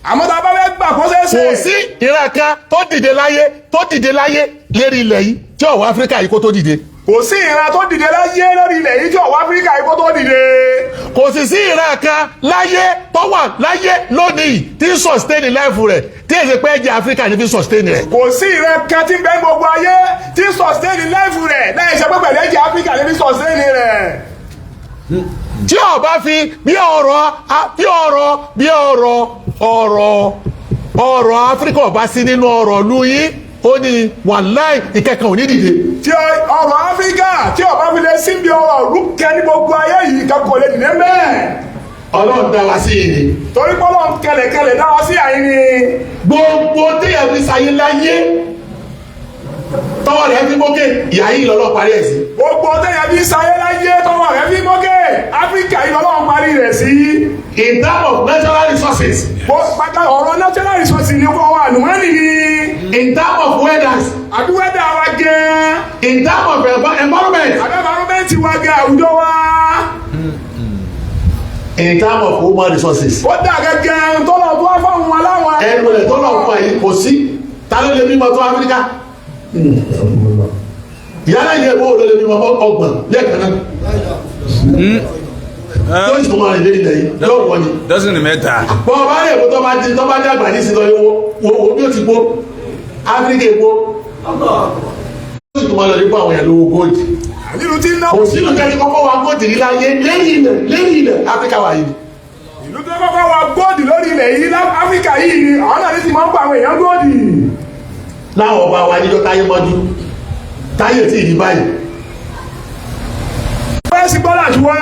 àmọ́ tá a bá fẹ́ gbà kó ṣeéṣe. kò sí ìran kan tó dìde láyé lérí ilẹ̀ yìí tí ọ̀wọ́ Áfíríkà yìí kó tó dìde. kò sí ìran tó dìde láyé lórí ilẹ̀ yìí tí ọ̀wọ́ Áfíríkà yìí kó tó dìde. kò sì sí ìran kan láyé tó wà láyé lónìí tí ń sustain life rẹ̀ tí èsì pé ẹ̀jẹ̀ Áfíríkà ní fi sustain rẹ̀. kò sí ìran kan tí ń bẹ gbogbo ayé tí ń sustain life rẹ̀ láì ṣe pé pẹ̀lú ẹ̀jẹ̀ Áfíríkà ní fi sustain rẹ̀. tí o bá fi bí ọ̀rọ̀ Áfíríkà ọba sí nínú ọ̀rọ̀ lu yín ó ní wàláì ìkẹkàn ò ní dìde. tí ọ̀rọ̀ Áfíríkà tí ọba fi lè síbi ọ̀rọ̀ lùkẹ́ ní gbogbo ayé yìí kankan ò lè dìde mẹ́ẹ̀. Ọlọ́run dá wa sí yìí ni. torí pé Ọlọ́run kẹlẹ̀kẹlẹ̀ dá wa sí àyín ni. gbogbo téèyàn fi ṣayé láyé tọwọ́ rẹ̀ fi mókè ìyá yìí lọ́lọ́ parí ẹ̀ sí. gbogbo téèyàn fi ṣayé láyé tọwọ́ rẹ̀ fi mókè Áfíríkà yìí lọ́lọ́ parí rẹ̀ sí. in terms of natural resources. ọ̀rọ̀ natural resources ni kò wà àlùmọ́ọ́nì ni. in terms of weathers. àbí wẹ́dà wa gan. in terms of environment. àbí environment wa gan àwùjọ wa. in terms of human resources. ó dà gẹ́gẹ́ tọ́lọ̀ tó wá fáwọn aláwọ̀. ẹnu rẹ̀ tọ́lọ̀ fún àyè kò sí ta ló lè bímọ tó Áfíríkà. yálà yẹ kó ló lè bímọ ọgbọ̀n lẹ́ẹ̀kan náà. yóò sì tún máa rìn lé ilẹ̀ yìí yóò wọ ni. dọ́sìn mẹ́ta. bọ́n ọba rẹ̀ kó tó bá dàgbà ní ìsìnkú wo bí ó ti gbó Áfíríkà gbó. yóò sì tún máa lọ nípa àwọn èèyàn lówó góòdì. nínú tí ń náwó. kò sínú kẹ́ni kọ́kọ́ wa góòdì rí láyé lẹ́yìn ilẹ̀ Áfíríkà wà yìí. ìlú tó kọ́kọ́ wa góòdì lórí ilẹ̀ yìí Áfíríkà yìí ni àwọn náà ní ti máa ń pa àwọn èèyàn góòdì. láwọn ọba wa níjọ́ táyé mọ́jú táyé tí ìdí báyìí. wọ́n sì gbọ́dọ̀ àti wá.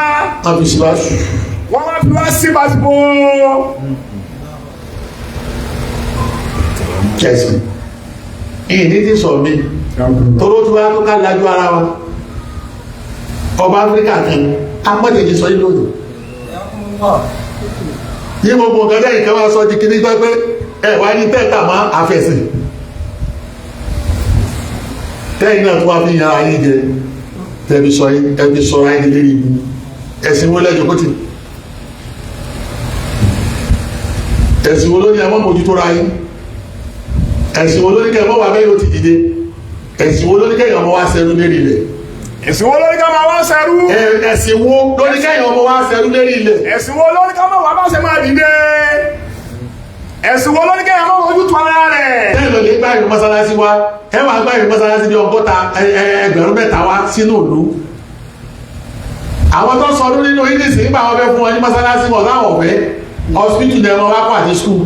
wọ́n fi síwájú. wọ́n máa fi wá sí bàtìbò. kẹsì ìdí ti sọ mi tóró tí wàá tó ká lajú ara wa ọba Áfíríkà kan agbọ́dẹ̀jì sọ yìí lónìí. yí gbogbo nǹkan lẹ́yìn kan wá sọ di kíní gbọ́ pé ẹ wá ní tẹ́ẹ̀ta mọ́ àfẹ̀sìn tẹ́yìn náà tó wá fi yàrá yín jẹ tẹ́bi sọ̀rọ̀ ayé lérí ibu ẹ̀sìn wo lẹ́jọ́ kó ti ẹ̀sìn wo ló ní ẹmọ́ mójútó ra yín ẹ̀sìn wo ló ní kẹ́ ẹmọ́ wà bẹ́ẹ̀ yóò ti dìde ẹ̀sìn wo ló ní kẹ́yìn ọmọ wa sẹ́rú lérí ilẹ̀ ẹ̀sìn wo ló ní ká máa wá sẹ́rú ẹ̀sìn wo ló ní kẹ́yìn ọmọ wa sẹ́rú lérí ilẹ̀ ẹ̀sìn wo ló ní ká máa wà bá ṣe máa dìde ẹ̀sìn wo ló ní kẹ́yìn ọmọ mójútó ara rẹ̀. bẹ́ẹ̀ ló lè gbá ìlú mọ́sálásí wa ẹ wàá gbá ìlú mọ́sálásí bí ọgọ́ta ẹgbẹ̀rún mẹ́ta wá sínú ìlú àwọn tó sọ nínú english nígbà wọn fẹ́ fún wọn ní mọ́sálásí wọn láwọn ọ̀fẹ́ hospital ní ẹ̀rọ wákò àti school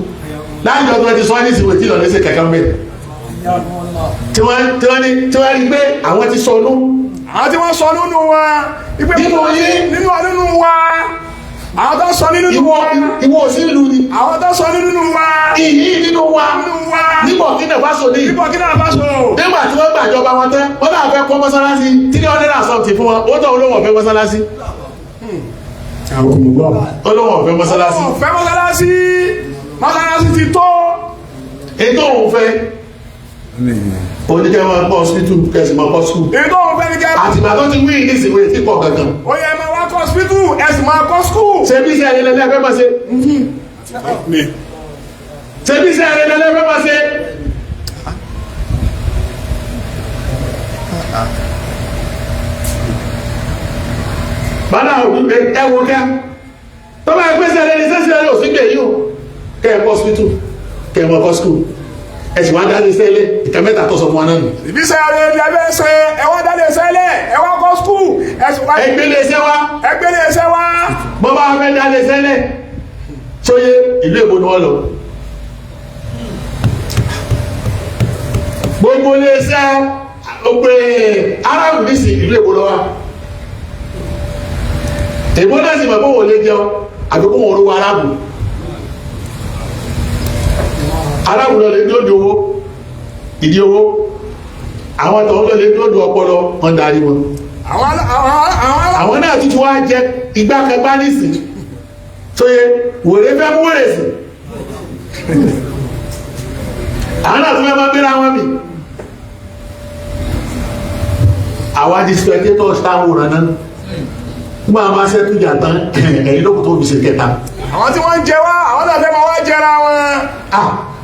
láàjọ tó ti sọ ní ìsìnkú tí lọ́ọ́ lẹ́sẹ̀ kẹ̀kẹ́ mẹ́rin tí wọ́n rí pé àwọn ti sọ nú àwọn tí wọ́n sọ nínú wa nínú yín nínú wa àwọn tó sọ nínú ìwọ òsì ìlú ni àwọn tó sọ nínú wa ìyí nínú wa ní Burkina Faso ní nígbà tí wọ́n gbàjọba wọn tẹ́ wọ́n náà fẹ́ kọ́ mọ́sálásí 300 fún wọn ó tọ́ olówó ọ̀fẹ́ mọ́sálásí olówó ọ̀fẹ́ mọ́sálásí ti tó ètò òun fẹ́ oníkẹ́ máa gbọ́ hospital kẹsì máa kọ́ school ètò òun fẹ́ ní kẹ́ àtìgbà tó ti wí ní ìsìnkú ètí pọ̀ gangan ó yẹ máa wá kọ́ hospital ẹ̀sìn máa kọ́ school ṣe bí iṣẹ́ ẹ̀rẹ́ lẹ́lẹ́ máa ṣe ṣe bí iṣẹ́ ẹ̀rẹ́ lẹ́lẹ́ máa ṣe bádà ẹwọ kẹ́ tó bá ẹgbẹ́sẹ̀ ẹ̀rẹ́ ní sẹ́sẹ̀ ẹ̀rẹ́ òsìgbè yìí kẹ́ ẹ̀kọ́ hospital kẹ́ ẹ̀mọ́ kọ́ school ẹ̀sìn wá dáadé sẹ́lẹ̀ ìkẹ́ mẹ́ta tó sọ fún wa náà nù. ìbísẹ̀ rẹ̀ ni ẹgbẹ́ ṣe ẹwà dáadé sẹ́lẹ̀ ẹwà kọ́ skul ẹ̀sìn wá. ẹgbẹ́lẹ̀ ẹsẹ̀ wa bọ́ bá fẹ́ dáadé sẹ́lẹ̀ sóyè ìlú èbó ni wọ́n lọ. gbogbo ilé iṣẹ́ òpè aráàlú ní sí ìlú èbó lọ́wọ́ èbó náà sì mọ̀ pé wọ́n lè jẹun àbí kó wọ́n rówó aráàlú lọ lè dóòdò owó ìdí owó àwọn tó ń lọ lè dóòdò ọpọlọ wọn darí wọn àwọn náà tuntun wá jẹ igbá kẹgbá nísìn tó yẹ wèrè fẹ́ mú wèrè sí àwọn náà tún fẹ́ máa bẹ́rẹ̀ àwọn mi àwọn adi spectators táwọn òràn náà nígbà máa ṣẹ́tù jà tán ẹ̀yìn lókùn tó fi ṣe kẹta àwọn tí wọ́n ń jẹ wá àwọn náà fẹ́ máa wá jẹra wọn.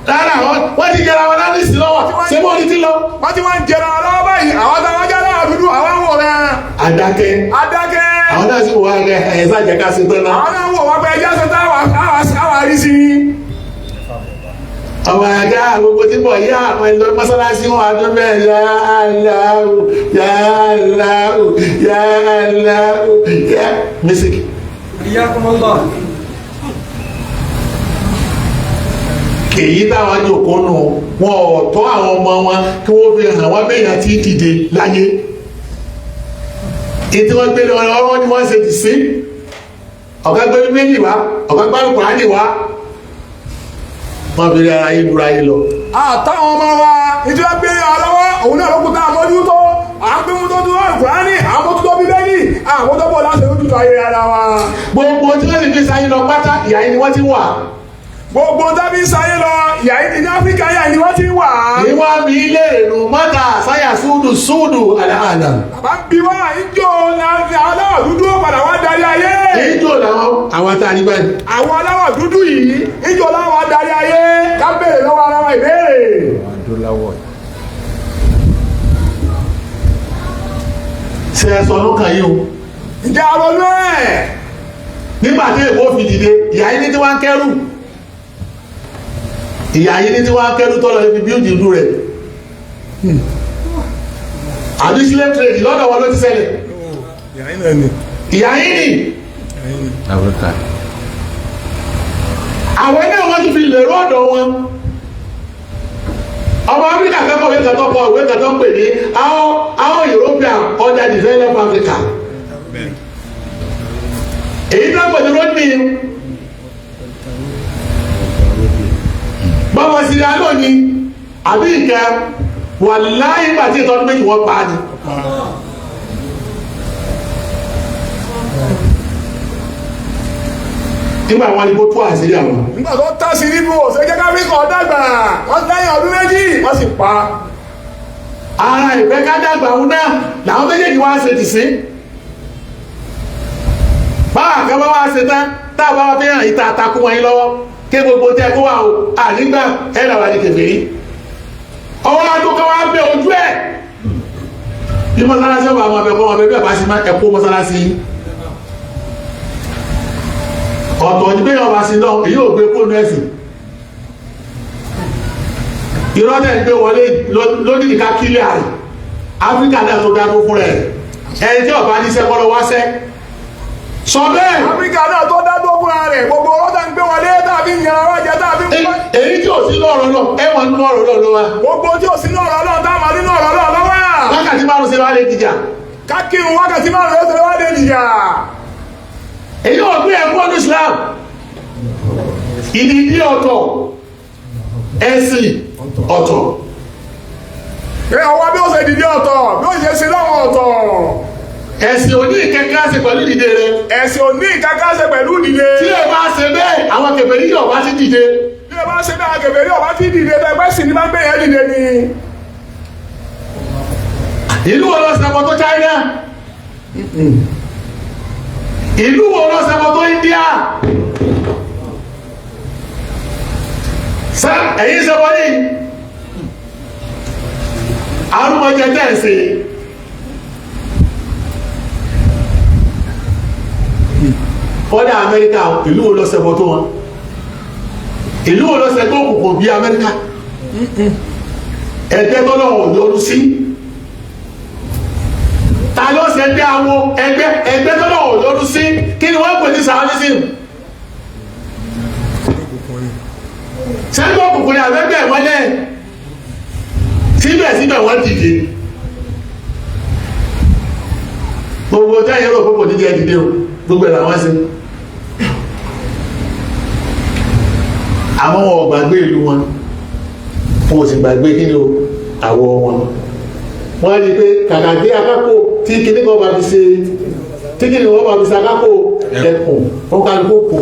rárá wọ́n ti jẹra wọn láti sí lọ́wọ́ ṣé wọ́n ti lọ. wọ́n ti wọ́n ń jẹra wọn lọ́wọ́ báyìí àwọn tó wọ́n jẹ́ra dúdú àwọn ń wò rẹ̀. adákẹ́ àwọn náà sì wò wá rẹ ẹ̀sà jẹ́ ká ṣe tán náà. àwọn náà ń wò wá pé ẹjẹ́ ṣe tá àwa rí sí i. ọmọ àga gbogbo tí bọ̀ yá àwọn ẹ̀lọ́ mọ́sálásí wọn àdó bẹ́ẹ̀ ya Allahu ya Allahu ya Allahu ya mísíkì. èyí táwọn jòkó nù wọn ọ̀tọ́ àwọn ọmọ wọn kí wọ́n fi hàn wọ́n bẹ́yàn tí dìde láyé ètí wọ́n gbé lọ́wọ́ ọwọ́ ni wọ́n ṣe ti sí ọ̀gá gbẹ́rú méjì wá ọ̀gá gbárù kùránì wá wọ́n fi ara yìí lura yìí lọ. àtàwọn ọmọ wa ìjọba gbé ọlọ́wọ́ òun náà lókùtà àmójútó àgbémútó tó kùránì àmójútó bíbélì àmójútó bọ̀ láti ojútó ayé ara wa. gbogbo tí wọ́n sì fi sáyé lọ pátá ìyá yìí ni wọ́n ti wà. gbogbo tábí sáyé lọ ìyá yìí ní áfíríkà yà ni wọ́n ti wà. ìwà mi ilé ìrù mọ́tà sáyà súdù àlàáda. bàbá ń bí wá ìjọ aláwọ̀ dúdú padà wá darí ayé. ìjọ làwọn àwọn àtàrí báyìí. àwọn aláwọ̀ dúdú yìí ìjọ láwọn adarí ayé ká béèrè lọ́wọ́ ara wa ìbéèrè. ṣe ẹ sọ lókàn yìí o. ǹjẹ́ àwọn ọlọ́ ẹ̀. nígbà tí èkó fi dìde ìyá yìí ní tí wọ́n ń kẹ́rù ìyá yìí ní tí wọ́n ń kẹ́rù tọ́lọ ibi bíúdì ìlú rẹ̀ àbí sílẹ̀ tírèdì lọ́dọ̀ wọn ló ti ṣẹlẹ̀ ìyá yìí ni àwọn ẹgbẹ́ wọn ti fi lè rọ́ọ̀dọ̀ wọn ọmọ Áfíríkà kẹ́kọ̀ọ́ ìwé kẹtọ́ kọ ìwé kẹtọ́ pè ní how European under developed Africa èyí tó pè ní rọ́ọ̀dì bọ́mọ sí ra lónìí àbí ìkẹ́ wà láyé ìgbà tí ìtọ́jú méjì wọ́n pa á ni. nígbà wọn ni kó tó àṣírí àwọn. nígbà tó tá sí nínú òṣè jẹ́ká fi kàn dàgbà wọ́n lẹ́yìn ọdún méjì wọ́n sì pa. ara ìfẹ́ ká dàgbà òun náà làwọn méjèèjì wá ṣe tì sí. báwa kan bá wá ṣe tán tá a bá wá fi hàn ìta àtakùn wọn yín lọ́wọ́ kí gbogbo tẹ́ kó wà o ànígbà ẹ̀ làwọn àti kèfèrí. ọwọ́ adókọ́ wa bẹ ojú ẹ̀. bí mọ́sálásí ọba àwọn abẹ́kọ́ wọn bẹ́ẹ̀ bá sì máa ẹ̀kọ́ mọ́sálásí. ọ̀tọ̀ ní bẹ́ẹ̀ ọba sí náà èyí ò gbé fóònù ẹ̀sìn ìrọ́lẹ̀ gbé wọlé lónìí nìka kílẹ̀ àrè Áfíríkà náà tó dáadó fún rẹ̀ ẹni tí ọba ní sẹ́kọ́ lọ wáṣẹ́ sọ bẹ́ẹ̀ Áfíríkà náà tó dáadó fún rẹ̀ gbogbo ọlọ́dà ń gbé wọlé tàbí ìyẹn ọ̀rọ̀ jẹ tàbí èyí tí ò sí lọ́rọ̀ náà ẹ̀wọ̀n nínú ọ̀rọ̀ náà ló wá gbogbo tí ò sí lọ́rọ̀ náà táwọn nínú ọ̀rọ̀ náà lọ́wọ́ wákàtí márùn ṣe wá lè dìjà kákìrún wákàtí márùn ṣe wá lè dìjà èyí ò gbé ẹ̀kọ́ ọdún Islam ìdíjí ọ̀tọ̀ ẹ̀sìn ọ̀tọ̀ ọwọ́ bí ó ṣe dìde ọ̀tọ̀ bí ó ṣe ṣe láwọn ọ̀tọ̀ ẹ̀sìn òní ìkẹ́kẹ́ ṣe pẹ̀lú ìdíje rẹ ẹ̀sìn òní ìkẹ́kẹ́ ṣe pẹ̀lú ìdíje tí ẹ bá ṣe bẹ́ẹ̀ àwọn kèfèrí yóò bá ti dìde bí ẹ bá ṣe bẹ́ẹ̀ kèfèrí ọba ti dìde ẹgbẹ́ sì ní máa ń gbé yẹn dìde ni ìlú wo lọ sẹ́kọ̀ tó China ìlú wo lọ sẹ́kọ̀ tó India ẹ̀yìn sẹ́kọ̀ ní arúmọjẹ tẹ́ẹ̀sì fọ́dá Amẹ́ríkà ìlú wo lọ sẹ́kọ̀ tó wọn ìlú wo lọ sẹ́kọ̀ òkùnkùn bí Amẹ́ríkà ẹgbẹ́ tọ́lọ́wọ̀ lọ́rú sí ta ló ṣe ẹgbẹ́ àwọn ẹgbẹ́ tọ́lọ́wọ̀ lọ́rú sí kí ni wọ́n pè ní sàálísìm sẹ́gbẹ́ òkùnkùn ní àbẹ́gbẹ́ ìwọ́lẹ̀ síbẹ̀síbẹ̀ wọ́n dìde gbogbo tẹ́yìn rò púpọ̀ dídí ẹ̀dìdé o gbogbo ẹ̀là wọ́n sí àwọn wọn gbàgbé ìlú wọn wọn ò sì gbàgbé kí ni o àwọ̀ wọn wọ́n rí pé kàkà dé akápò tí kìíní kan bá fi ṣe tí kìíní kan bá fi ṣe akápò ẹkùn wọn kálukú kó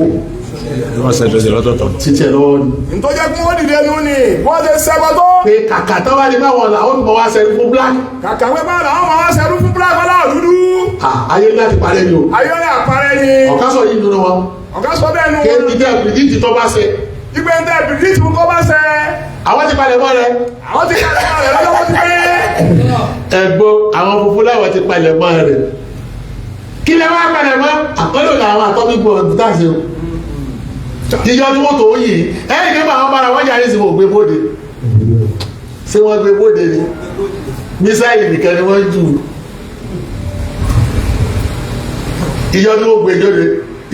wọ́n ṣe ìjọsìn lọ́tọ̀ọ̀tọ̀ títẹ̀ lọ́wọ́ ni. ntọ́jẹ́ kí wọ́n dìde nù ni wọ́n ṣe sẹ́gbọ́ tó. pé kàkà tó bá ní báwọn làwọn tó bá wá sẹ́rú fún black. kàkà pé báwọn làwọn máa wá sẹ́rú fún black aláwọ̀ dúdú. ayé láti parẹ́ ni o. ayé láti parẹ́ ni. ọ̀ká sọ yìí nínú wọn. ọ̀ká sọ bẹ́ẹ̀ nù. kéèdì tẹ bìrìdìtì tó bá ṣe. ìgbẹ́ tẹ bìrìdìtì kó bá ṣe. àwọn ti palẹ̀ mọ́ rẹ. àwọn ti palẹ̀ mọ́ rẹ lọ́wọ́ ti pé. ẹ̀gbọ́n àwọn funfun láwọn ti palẹ̀ mọ́ rẹ. kí lẹ wá palẹ̀ mọ́ àkọlù làwọn àtọ́bí gbọ́ ọdún táṣe o. jíjọ tí wọ́n tó yìí ẹ̀yìn nígbà àwọn bára wọ́n yàrí sí wọ́n gbé bóde ṣé wọ́n gbé bóde ni mísáìlì nìkan ni wọ́n jù ìjọ tí wọ́n gbé jóde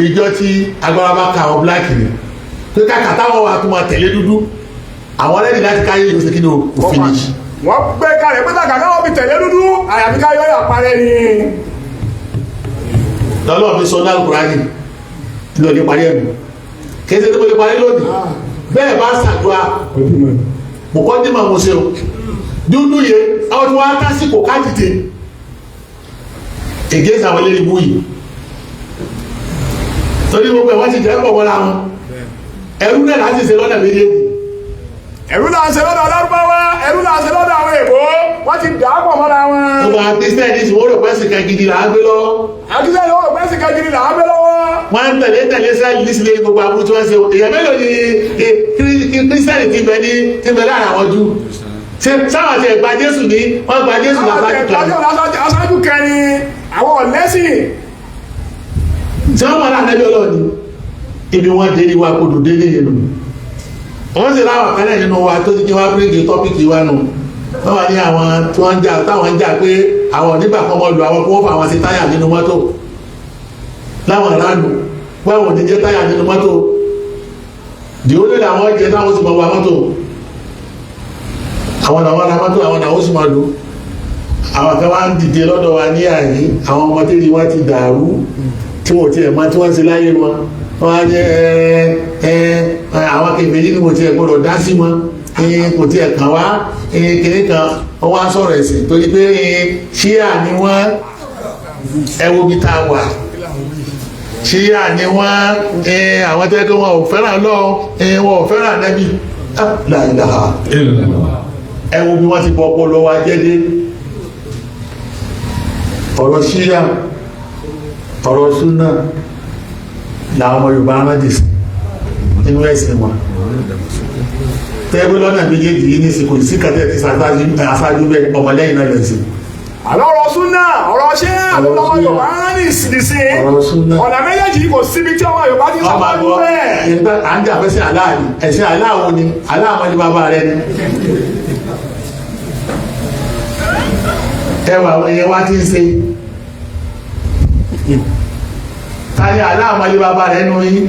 ìjọ tí agbára bá ka àwọn bíláàkì ni pé káàkà táwọn wà tó máa tẹ̀lé dúdú àwọn ẹlẹ́dì láti káyé ìlú sí kí ni ò finish. wọ́n gbé kalẹ̀ pé kàkà káwọn fi tẹ̀lé dúdú àyàfi káyọ̀ yà parẹ́ ni. lọ́lọ́ mi sọ náà Kùránì lọ́ọ́ parí ẹ̀mí kéde tó lè parí lónìí bẹ́ẹ̀ bá ṣàdúrà mọ̀kọ́ ní ma mọ̀ ṣe o dúdú yẹ àwọn tí wọ́n á tásìkò kájìdé against àwọn ilé ìbú yìí torí gbogbo ẹ̀ wọ́n ti jẹ́ pọ̀ mọ́ra wọn ẹ̀rú náà láti ṣe lọ́nà méjèèjì ẹ̀rú náà ṣe lọ́dọ̀ Lárúbáwá ẹ̀rú náà ṣe lọ́dọ̀ àwọn èbó wọ́n ti dà á pọ̀ mọ́ra wọn. gbogbo àwọn kristian ní ìṣòwò rẹ̀ pẹ́sì kan gidi là á gbé lọ́wọ́. àkíyèsí ìwọ̀n pẹ́sì kan gidi là á gbé lọ́wọ́. wọ́n ń tẹ̀lé Ísírẹ́lì nísìlẹ̀ gbogbo àbúrú tí wọ́n ṣe èèyàn mélòó ni kírísítẹ́nì ti bẹ láàrin àwọn Júù sáwọn àti ẹ̀gbà Jésù ní wọ́n gba Jésù aṣáájú kẹrin àwọn ọ̀lẹ́sìn tí wọ́n wọ́n láàrin ọlọ́ọ̀ni ibi wọ́n dé ní wa kò dùn dé ní ìlú wọ́n sì láwọn kan náà nínú wa tó ti kí wọ́n bíríkì tọ́pìkì wa nù wọ́n wà ní àwọn tí wọ́n ń jà táwọn ń jà pé àwọn nígbà kan wọ́n lu àwọn kó wọ́n fà wọn sí táyà nínú mọ́tò láwọn aráàlú wọ́n wọ́n ti jẹ́ táyà nínú mọ́tò di ó lè làwọn jẹ táwọn sì mọ̀ wá mọ́tò àwọn làwọn ará mọ́tò àwọn làwọn sì mọ̀ lò àwọn kan wá ń dìde lọ́dọ̀ wa ní àyín àwọn ọmọdé rí wọ́n ti dàrú tí wọ́n ti ẹ̀ mọ́ tí wọ́n ti láyé wọn wọ́n á jẹ́ àwọn kèfèrí ni mo ti ẹ̀ gbọ́dọ̀ dá sí wọn kò tí ẹ̀ kàn wá kìnní kan wọ́n wá sọ̀rọ̀ ẹ̀sìn torí pé ṣíà ni wọ́n ẹwọ́ bí tá a wà ṣíà ni wọ́n àwọn tẹ́kọ̀ wọn ò fẹ́ràn lọ wọn ò fẹ́ràn nẹ́bí láìláha ẹwọ́ bí wọ́n ti bọ́ ọpọlọ wa jẹ́dé ọ̀rọ̀ ṣíà ọ̀rọ̀ súnà làwọn ọmọ Yorùbá rántí nínú ẹ̀sìn wọn tẹ́gbẹ́ lọ́nà méjèèjì yìí ní ìsìnkú ìsìnkàtẹ́ ti sàtàjú bẹ́ẹ̀ ọmọlẹ́yìn náà lẹ́sìn àlọ́ ọ̀rọ̀ súnà ọ̀rọ̀ ṣé àlọ́lọ́wọ́ Yorùbá ní ìsìn ọ̀nà méjèèjì kò síbi tí ọmọ Yorùbá ti sàtàjú bẹ́ẹ̀ à ń jà fẹ́sẹ̀ aláàrí ẹ̀sìn aláàwọ̀ ni aláàmọ́ ní bàbá rẹ ni ẹwà ẹ̀yẹ wá ti ń ṣe tàbí aláàmọ́ ní bàbá rẹ nù yín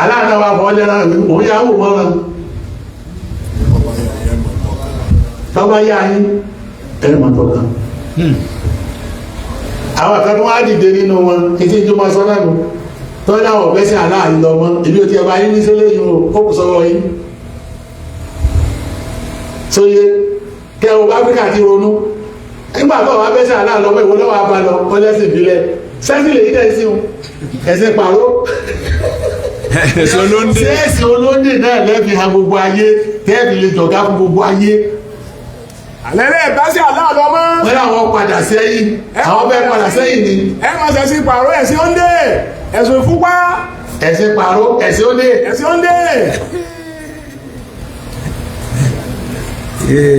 aláàdá wa bọ́ lẹ́ra òun yà wò mọ́ra tọ́bá yá yín ẹ̀rìmọ̀ tọ́ka àwọn àkàtún wá dìde nínú wọn títí ìjọba sọ́nà nù tó dáwọ̀ bẹ́sẹ̀ aláàrí lọ mọ́ ibi ò ti ẹ̀bá yín ní sílé yìí ó kù sọ́wọ́ yín sóyé kẹwọ́ Áfíríkà ti ronú nígbà tó wà bẹ́sẹ̀ aláàrí lọ́wọ́ ìwọ lọ́wọ́ abá lọ ó lẹ́sìn ìbílẹ̀ sẹ́sì lè yí tẹ̀sí ẹ̀sìn pàró sẹ́ẹ̀sì olóńdè náà lẹ́bi ha gbogbo ayé tẹ́ẹ̀bì lè jọ̀gá fún gbogbo ayé àlẹ́lẹ́ ìbáṣẹ́ aláàlọ́ mọ́ wọ́n láwọn padà sẹ́yìn àwọn bẹ́ẹ̀ padà sẹ́yìn ni ẹ máa ṣe sí pàrọ̀ ẹ̀sìn òǹdè ẹ̀sùn ìfúnpá ẹ̀sìn pàrọ̀ ẹ̀sìn òǹdè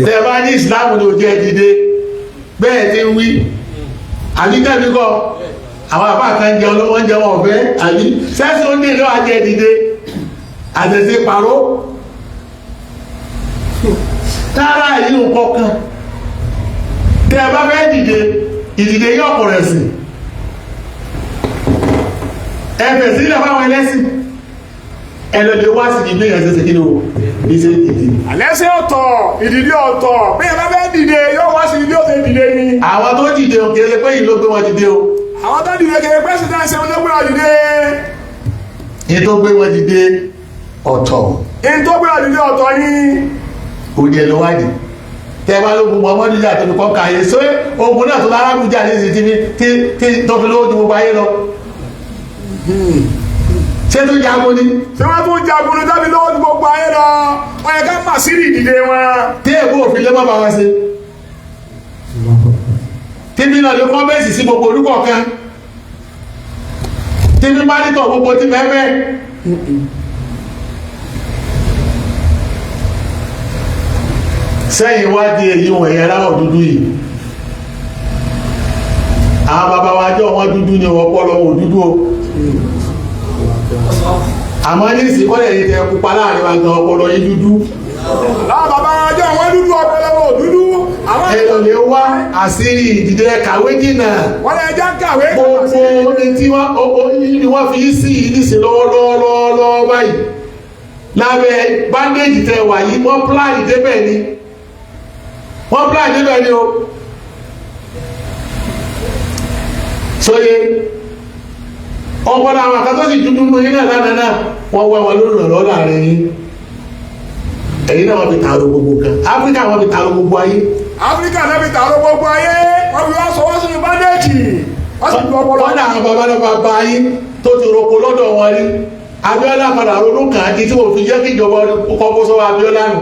tẹ́ bá ní ìsìláàmù ní ojú ẹ̀dìdé bẹ́ẹ̀ ti ń wí àbíkẹ́bíkọ́ àwọn àbá kan jẹun ló wọ́n jẹun ọ̀fẹ́ àbí sẹ́sì òǹdè ló wà jẹ́ ẹ̀dìdé àtẹ̀sí pàrọ̀ tára yìí ń kọkàn tẹ́ ẹ bá fẹ́ dìde ìdìde yóò kọ̀ rẹ̀ sí ẹ̀fẹ̀ sílẹ̀ fáwọn ẹlẹ́sìn ẹlọ́dẹ wá sí ìgbé yẹn ṣẹṣẹ kí ni o bí ṣe dìde. àlẹ́sẹ̀ ọ̀tọ̀ ìdìde ọ̀tọ̀ bí ẹ bá fẹ́ dìde yóò wá sí ibi ó ṣe dìde ni. àwọn tó dìde o kìí ṣe pé yìí ló gbé wọn dìde o. àwọn tó dìde kìí pẹ́ sí náà ṣe ló gbé wọn dìde. èyí tó gbé wọn dìde ọ̀tọ̀. èyí tó gbé wọn dìde ọ̀tọ̀ ni. òde ló wádìí tẹ́wà lógun Muhammadu jà tó kọ́ káyé só ogun náà tó lárábù jà ní ìsìn tí tó fi lówó ju gbogbo ayé lọ ṣé tó jagun ni ṣé wọ́n tó jagun ní tábí lówó ju gbogbo ayé lọ wọ́n yẹ ká mà sí ìdìde wọn tí èkó òfin lé mọ́ bá wọn ṣe tí bí náà ló kọ́ bẹ́ẹ̀sì sí gbogbo olúkọ̀ kan tí bí má nítọ̀ gbogbo tí mẹ́mẹ́ sẹ́yìn wádìí èyí wọ̀n ẹ̀yẹ aláwọ̀ dúdú yìí àwọn bàbá wa jọ wọ́n dúdú ní ọpọlọ wò dúdú o àmọ́ ní ìsìnkọ́lẹ̀ yìí tẹ pupa láàrin wa gan ọpọlọ yìí dúdú àwọn bàbá wa jọ wọ́n dúdú ọpọlọ wò dúdú ẹ̀lọ lè wá àṣírí ìdìdẹ kàwé jìnà wọ́n lè já kàwé gbogbo omi tí wọ́n fi sí ìdíṣẹ́ lọ́wọ́lọ́wọ́ báyìí lábẹ́ bandage tẹ wà yìí wọ́n pláì débẹ̀ ni wọ́n pláì débẹ̀ ni o sóye ọ̀pọ̀lọpọ̀ àwọn àkàtọ́ sì dúdú ní ilẹ̀ lánàá náà wọ́n wá wọn lórí ọ̀rọ̀ láàrin yìí ẹ̀yìn náà wọ́n fi tààrọ gbogbo kan Áfíríkà wọ́n fi tààrọ gbogbo ayé Áfíríkà náà fi tààrọ gbogbo ayé wọ́n fi wá sọ wọ́n sínú bandage wọ́n sì ju ọpọlọ wọ́n náà bàbá ayé tó ti roko lọ́dọ̀ wọn rí Abíọ́lá padà ronú kàn án kí tí wọ́n fi jẹ́ kí ìjọba kọ́kọ́ sọ́wọ́ Abíọ́lá nù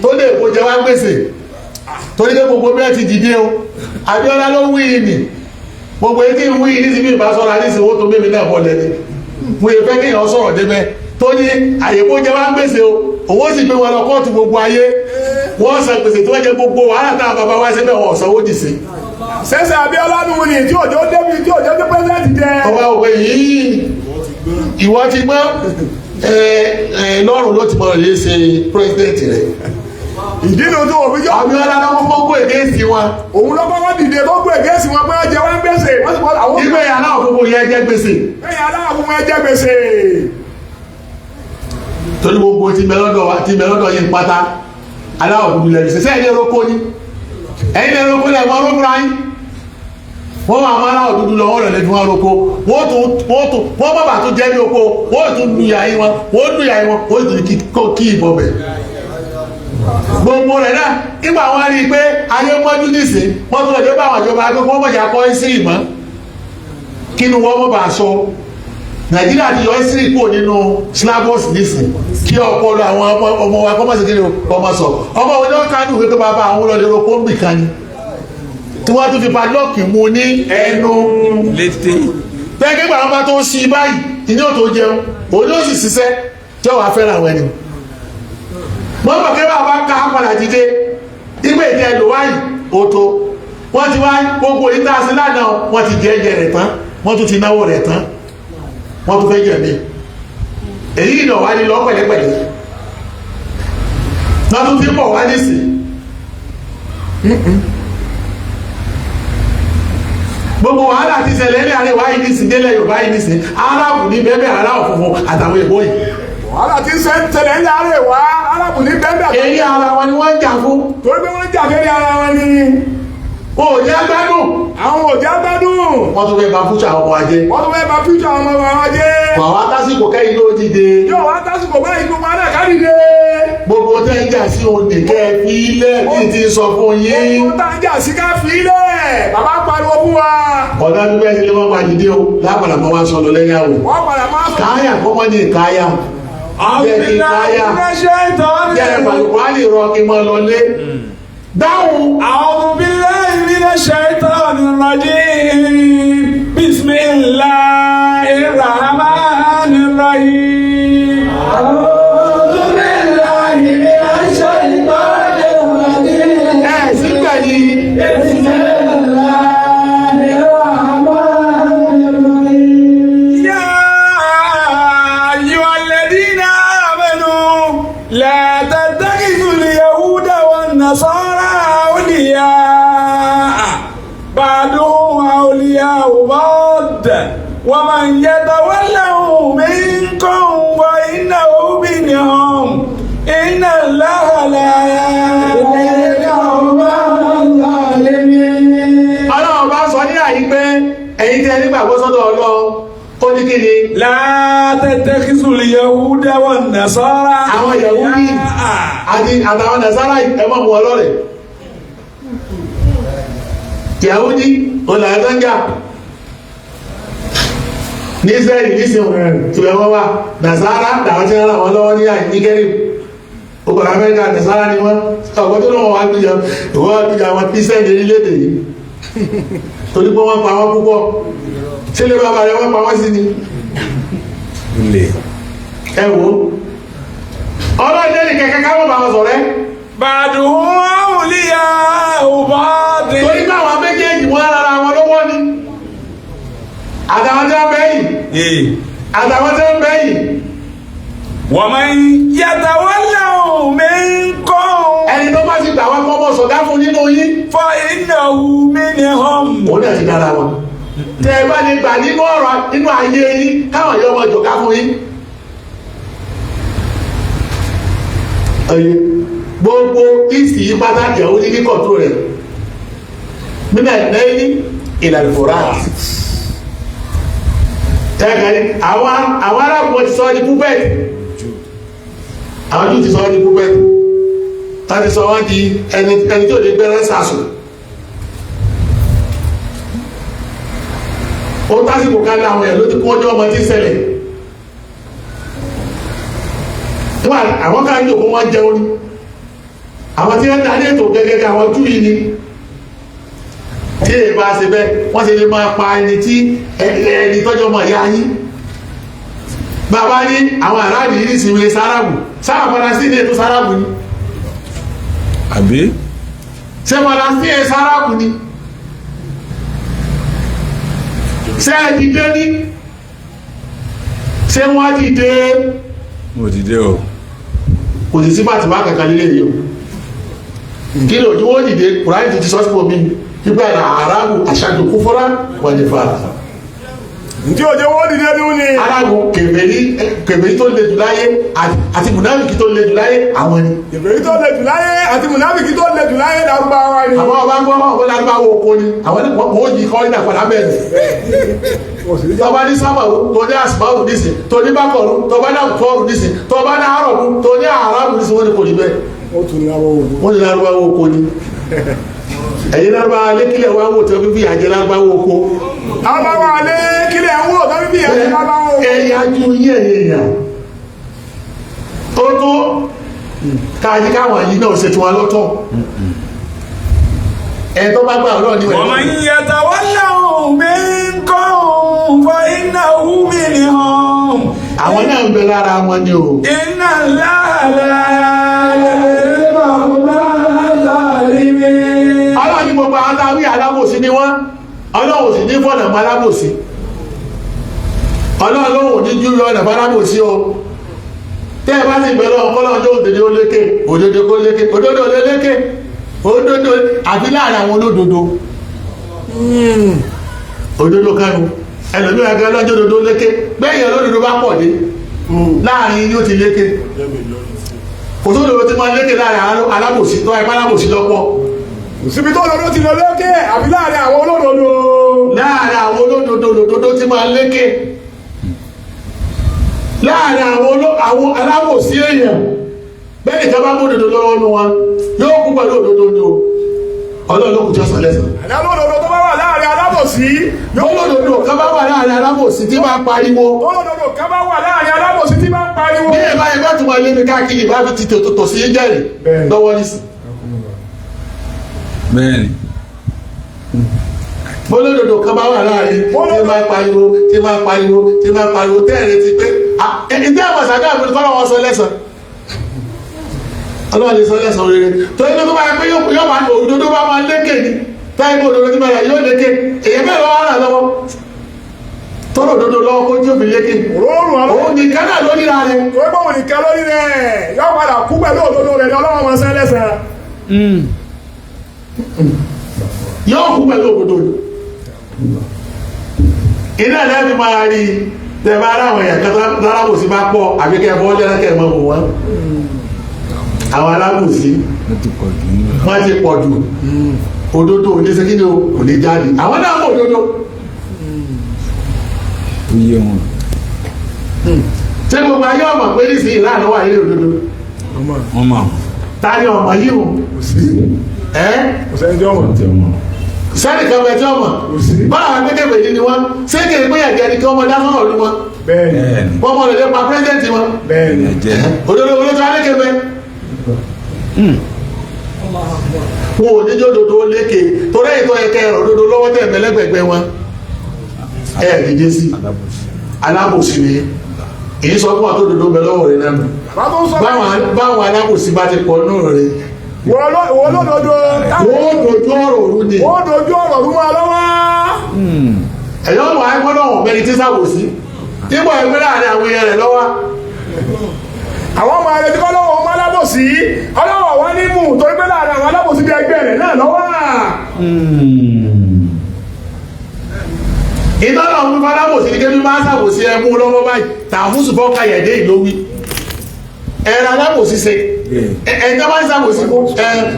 tó lè kó jẹ wá gbèsè torí pé gbogbo bí ẹ ti dìde o Abíọ́lá ló wí ní gbogbo etí ń wí ní ti bí ìbásọ́ra ní ìsìnwó tó mímí náà bọ́lẹ̀ ni mo yẹ fẹ́ kí èèyàn sọ̀rọ̀ débẹ̀ tó ní àyèkó jẹ́ wá ń gbèsè o òun sì gbé wọn lọ kóòtù gbogbo ayé wọ́n san gbèsè tí wọ́n jẹ gbogbo wàhálà táwọn bàbá wá síbẹ̀ wọn ọ̀sánwó dì sí. sẹ́sẹ̀ Abíọ́lá nù ní tí òjò débi tí òjò dé pẹ́sẹ́ǹtì jẹ. ọba òwe yìí ìwọ ti gbọ́ lọ́rùn ló ti mọ̀ lè ṣe pírẹsidẹ́ǹtì rẹ̀. ìdí ni ojú òfin jọ. Abíọ́lá lọ́wọ́ fọ́ gbọ́ èdè sí wọn. òun ló kọ́kọ́ dìde tó gbọ́ èdè sí wọn pé ọjọ́ wọn gbèsè. wọ́n sì fọ́ àwọn. ìgbé aláwọ̀ funfun yẹn jẹ́ gbèsè. ẹ̀yìn aláwọ̀ funfun yẹn jẹ́ gbèsè. torí gbogbo ti mẹ́lọ́dọ̀ yìí pátá aláwọ̀ funfun lẹ́nu ṣẹṣẹ́ ẹ̀yìn ẹ̀rọ́kọ́ ni ẹ̀yìn ẹ̀rọ́kọ́ lẹ́nu ọlọ́kùnrin ayé wọ́n máa máa aláwọ̀ dúdú lọ wọ́n rẹ̀ lẹ́nu ọlọ́kọ́ wọ́n bàbà tó jẹ́ ní oko wọ́n tún lu ìyá yín wọn wọ́n tún kí ìbọn bẹ̀ gbogbo rẹ̀ náà nígbà wọn rí i pé ayé mọ́jú nìsín wọ́n tún lọ dé bá àwọn ìjọba agbẹ́ wọ́n mọ̀jà kọ́ sí ìmọ̀ kí ni wọ́n mọ̀ bá aṣọ Nàìjíríà ti yọ ẹ́sìrì kúrò nínú syllabus nìsín kí ọpọlọ àwọn ọmọ wa kọ́mọ̀sí kí ni ọmọ sọ ọmọ wọn náà kánú ìwé tó bá bá àwọn olóde oko ń bì kan ni tí wọ́n tún fi padlọ́ọ̀kì mu ní ẹnu létí bẹ́ẹ̀ kí gbàgbọ́n bá tó ń ṣí báyìí ìní ò tó jẹun òun yóò sì ṣiṣẹ́ tí wọ́n á fẹ́ràn àwọn ẹni wọ́n bọ̀ kí wọ́n bá ká padà dìde ìgbé ìdí ẹlò wáyì òtò wọ́n ti wá gbogbo ìta sí lánàá wọ́n ti jẹ ẹjẹ rẹ̀ tán wọ́n tún ti náwó rẹ̀ tán wọ́n tún fẹ́ jẹ mí èyí ìnà wá ní lọ pẹ̀lẹ́pẹ̀lẹ́ wọ́n tún ti bọ̀ wá nísì gbogbo wàhálà ti ṣẹlẹ̀ ní àríwá yìí nísì délẹ̀ Yorùbá yìí nísì aráàbù ní bẹ́ẹ̀ aláwọ̀ funfun àtàwọn èbó yìí wàhálà tí ń ṣẹlẹ̀ ní àárẹ̀ wá arábù ní bẹ́ẹ̀ èyí ara wọn ni wọ́n ń jà fún torí pé wọ́n ń jà fẹ́rẹ́ ara wọn ni òjì agbádùn àwọn òjì agbádùn wọ́n tún fẹ́ bá fúnṣà ọmọ ajé wọ́n tún fẹ́ bá fúnṣà ọmọ ajé wàá tásìkò kẹ́yìn ló dìde yóò wá tásìkò báyìí gbogbo adá kárìdé gbogbo tẹ́ ń jà sí òde kẹ́ fi ilẹ̀ bí ti sọ fún yín gbogbo tá ń jà sí ká fi ilẹ̀ bàbá pariwo fún wa ọ̀dọ́ bí bẹ́ẹ̀ ti lè wọ́n máa dìde o lápàdà mọ́ wá sọ̀rọ̀ lẹ́yìn àwò wọ́n padà máa sọ káyà kọ́mọ́ ní ìkáyà jẹ́ kí káyà jẹ́ pàlùpàlì rọ kí mọ́ lọ lé dáhùn. A'udhu billahi minash shaitanir rajim. Bismillahir rahmanir rahim. A'udhu billahi minash shaitanir rajim. Sígbà yìí. Bismillahir rahmanir rahim. Ya ayyuhalladhina amanu la tattakhidhul yahuda wan nasara بعضهم أولياء بعض ومن يتولهم منكم وإنه منهم إن الله لا يهدي القوم الظالمين. Ọlọ́run bá sọ ní àyípé ẹ̀yin tí ẹ nígbàgbọ́ sọ́dọ̀ Ọlọ́run ó ní kí ni. لا تتخذوا اليهود والنصارى. àwọn Yahudi àtàwọn Nasara ẹ mọ̀ mú ọlọ́rẹ̀. Yahudi olàyàtọ́jà ní Israeli nísìn ìwẹ̀ wọ́n wà Nasara làwọn tí wọ́n wọ́n lọ́wọ́ ní àìníkẹ́rì ọkọ̀ Amẹ́ríkà Nasara ni wọ́n ọkọ̀ tó lọ́wọ́ wá gbìyà ìwọ́n gbìyà wọn píṣẹ́ ní orílẹ̀-èdè yìí torí pé wọ́n pa wọ́n púpọ̀ tí lè bàbá rẹ̀ wọ́n pa wọ́n sí ni ẹ̀wọ̀ ọlọ́dẹ́ ní kẹ̀kẹ́ káwọn bá wọn sọ̀rẹ́ بعضهم أولياء بعض. torí káwọn méjèèjì wọ́n lára wọn lọ́wọ́ ni àtàwọn tí wọ́n bẹ́yìn àtàwọn tí wọ́n bẹ́yìn. ومن يتولهم منكم. ẹni tó bá ti gbà wọn kọ́ bọ́ sọ̀dá fún nínú yín. فإنه منهم. òun náà ti dára wọn. tẹ ẹ bá lè gbà nínú ọ̀rọ̀ nínú ayé yín káwọn yọ ọmọ jọ̀ká fún yín. gbogbo ìsì yí pàtàkì àwọn oníkí kọ̀tún rẹ̀ nínú ẹ̀lẹ́yìn ìlànà fòráàtì tẹ́gẹ̀ẹ́ àwọn arábùn ti sọ ní púpẹ̀tì àwọn jù ti sọ ní púpẹ̀tì láti sọ wọ́n di ẹni tí ò lè gbẹ́rẹ́ sàṣù ó tásìkò ká láwọn ẹ̀ ló ti kún ọjọ́ ọmọ tí ṣẹlẹ̀ àwọn kan jòkó wọ́n jẹun ní àwọn tí wọ́n darí ètò gẹ́gẹ́ àwọn ojú yìí ni tí èyí bá ṣe bẹ́ẹ̀ wọ́n ṣe lè máa pa ẹni tí ẹni tọ́jọ́ mọ̀ ìyá yín bàbá ní àwọn aráàlú yìí ìsinmi sáráàbù sáà Palestine ètò sáráàbù ni àbí ṣé Palestine sáráàbù ni ṣé ẹ dìde ní ṣé wọ́n dìde mo dìde o kò sì sí bàtìmá kankan nílé yìí o kí ló ní wọ́n dìde kùráyìn ti sọ́sìpò mi nígbà ìrà aráàbù àṣàjò kú fọ́nrá wọ́n ní fa ntí òjò wọ́n dìde ní ní. aráàbù kèfèrí tó le jù láyé àti mùnáfìkì tó le jù láyé àwọn ni. kèfèrí tó le jù láyé àti mùnáfìkì tó le jù láyé Lárúbáwá ni. àwọn ọba ń gbọ́ ọ̀gbọ́n Lárúbáwá oko ni àwọn ni wọ́n yí kọ́ ìdà padà bẹ́ẹ̀ tọba ní sábàwò tó ní àsìmáwò nísìn tó ní bákọ̀rù tọba ní àkùtọ́rù nísìn tọba ní àárọ̀mù tó ní àárọ̀mù nísìn wọ́n ní kò ní bẹ́ẹ̀ wọ́n ní Lárúbáwá oko ni ẹ̀yin Lárúbáwá lékílẹ̀ wá wò tó fífi àjẹ Lárúbáwá oko Lárúbáwá lékílẹ̀ wò tó fífi àjẹ Lárúbáwá oko ẹ̀yà ju yí èèyàn tó tó káàjí káwọn yìí náà ṣe tí wọn lọ́tọ̀ ẹ̀ tó bá gbà ọlọ́ọ̀ níwẹ̀ ومن يتولهم منكم فإنه منهم àwọn náà ń bẹ lára wọn ni o إن الله لا يهدي القوم الظالمين. ọlọ́ọ̀ ní gbogbo àwọn táwí alábòsí ni wọ́n ọlọ́ọ̀ sì ní fọ̀nà mọ́ alábòsí ọlọ́ọ̀ lóhùn ní júlọ ọ̀nà mọ́ alábòsí o tẹ́ ẹ bá sì bẹ̀rẹ̀ ọkọ́lọ́jọ́ òdòdó ó lékè òdòdó kó lékè òdòdó ó lékè òdòdó àti láàrin àwọn olódodo òdòdó kanu ẹlòmí ẹgbẹ́ ọlọ́jọ́ òdòdó lékè gbẹ̀yìn olódodo bá pọ̀ dé láàrin yóò ti lékè kò tó òdòdó ti máa lékè láàrin alábòsí tó ẹgbẹ́ alábòsí lọ́pọ̀ síbi tó lọ́dọ́ ti lọ lókè àbí láàrin àwọn olódodo láàrin àwọn olódodo òdòdó ti máa lékè láàrin àwọn alábòsí èèyàn bẹ́ẹ̀ nìkan bá mú òdòdó lọ́wọ́ nù wọn yóò kú pẹ̀lú òdòdó ní o Ọlọ́run ló kù tí ó sàn lẹ́sàn. olódodo tó bá wà láàrin alábòsí olódodo kan bá wà láàrin alábòsí tí máa pariwo olódodo kan bá wà láàrin alábòsí tí máa ń pariwo. bí ẹ bá yẹ bá tún máa lé mi káàkiri bá fi ti tò sí jẹ́rìí lọ́wọ́ nísìn. bẹ́ẹ̀ni olódodo kan bá wà láàrin tí máa pariwo tí máa pariwo tí máa pariwo tẹ́ẹ̀rẹ́ ti pé ìdí àmọ̀sádé àbúrò tọ́lọ́ wọn sọ lẹ́sàn Ọlọ́run lè sọ lẹ́sàn rere torí tó bá yẹ pé yóò máa òdodo bá máa lékè ní táyé kó òdodo tí máa yà yóò lékè èyí bẹ́ẹ̀ lọ́wọ́ rà lọ́wọ́ tọ́lọ̀ òdodo lọ́wọ́ kó tí ó fi lékè òun nìkan náà lórí ra rẹ̀ tó gbọ́ òun nìkan lórí rẹ̀ yóò padà kú pẹ̀lú òdodo rẹ̀ ní Ọlọ́run máa sẹ́ lẹ́sàn. yóò kú pẹ̀lú òdodo iná lẹ́bi máa rí tẹ̀bá aráwọ̀ èèyàn kan lárábòsí bá pọ̀ àbíkẹ́ bọ́ lẹ́rẹ́kẹ́ mọ́ bò wọ́n àwọn alábòsí wọ́n ti pọ̀ jù òdodo ò ní ṣe kí ni ò ní jáde àwọn náà mọ̀ òdodo iye wọn ṣé gbogbo ayé ọmọ pé ní sí ìlànà wà nílé òdodo wọn mọ ta ni ọmọ yìí o sẹ́ni kan bẹ tí ọmọ bára wọn kékeré bèjì ni wọn ṣé kékeré pé ẹ̀jẹ̀ ni kí ọmọ dáná ọ̀lú wọn wọ́n mọ̀ lè pa pírẹ́sidẹ̀ntì wọn òdodo olóṣù alékèbẹ wọn ò níjó òdodo lékè torí ètò ẹ̀kẹ́ òdodo lọ́wọ́ tẹ̀ mẹ́lẹ́gbẹ̀gbẹ̀ wọn dìde sí alábòsí ni èyí sọ fún wa tó òdodo bẹ lọ́wọ́ rẹ náà báwọn alábòsí bá ti pọ̀ náà rẹ wọ́n lódodo wọ́n dojú ọ̀rọ̀ òru ni wọ́n dojú ọ̀rọ̀ òru máa lọ́wọ́. ẹ̀yọ́ wà á gbọ́dọ̀ wọ̀n bẹ́ni tí sàbòsí tí bọ̀ ẹgbẹ́ láàrin àwọn èèyàn rẹ̀ lọ́wọ́ àwọn ọmọ rẹ̀ tí kọ́ lọ́wọ́ ọmọ alábòsí ọlọ́wọ́ wọn ní mú torí pé láàrin àwọn alábòsí bí ẹgbẹ́ rẹ̀ náà lọ́wọ́. ìtọ́nà ọ̀hún fún alábòsí ní kébí máa sàbòsí ẹmú lọ́wọ́ báyìí tààfúsù fọ́ kayẹ̀dé ìlówí ẹ̀rọ alábòsí ṣe ẹ̀jọ́ bá ń sàbòsí fún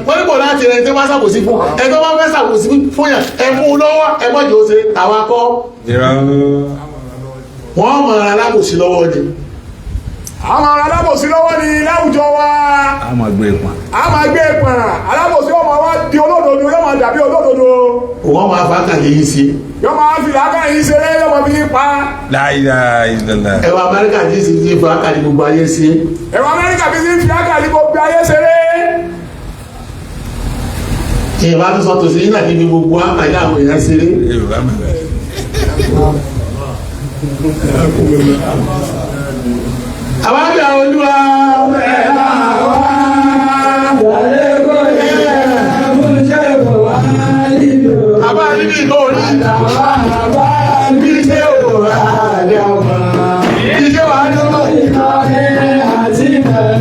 wọ́n ní kò láti rẹ̀ ẹ̀jọ́ bá sàbòsí fún ẹ̀jọ́ bá fẹ́ sàbòsí fún yàn ẹmú lọ́wọ́ ẹgbọ́jọ́ ó ṣe àwọn akọ́ wọ́n mọ̀ alábòsí lọ́wọ́ ni àwọn alábòsí lọ́wọ́ ni láwùjọ wa a máa gbé ìpàn alábòsí ọmọ wa di olódodo yóò máa dàbí olódodo wọ́n máa fà kàlẹ́ yìí sí yóò máa fi làákà yìí ṣeré yóò máa fi pa láìláìlá ẹwà Amẹ́ríkà tí sì ti fà kàlẹ́ gbogbo ayé sí ẹwà Amẹ́ríkà bí sí fi làákà yìí gbogbo ayé ṣeré ìbá tó sọ tòsí yín náà kí ni gbogbo àpàdé àwọn èèyàn ṣeré. àwọn àbí àwọn olúwa àbá níbi ìlú orí iṣẹ́ òwúrọ̀ àdàmà iṣẹ́ wà lọ́wọ́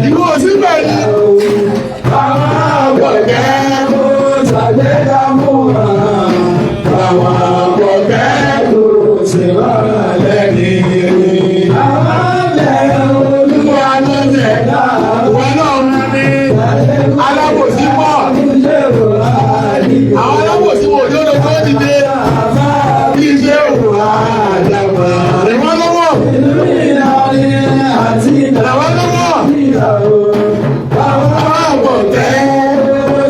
ìlú òsì bẹ̀rẹ̀ àwọn àgbọ̀gẹ́ kó ṣàgbéga mú àwọn àgbọ̀gẹ́ kó ṣe wà lẹ́yìn àwọn àgbẹ̀ olúwa ló tẹ̀ wọ́n náà ní alábòsí pọ̀ àwọn alábòsí wò ló lọ tó dìde bí iṣẹ́ òwúrọ̀ àdàmà rẹ̀ wọ́n lọ́wọ́ làwọn lọ́wọ́ àwọn àgbọ̀gẹ́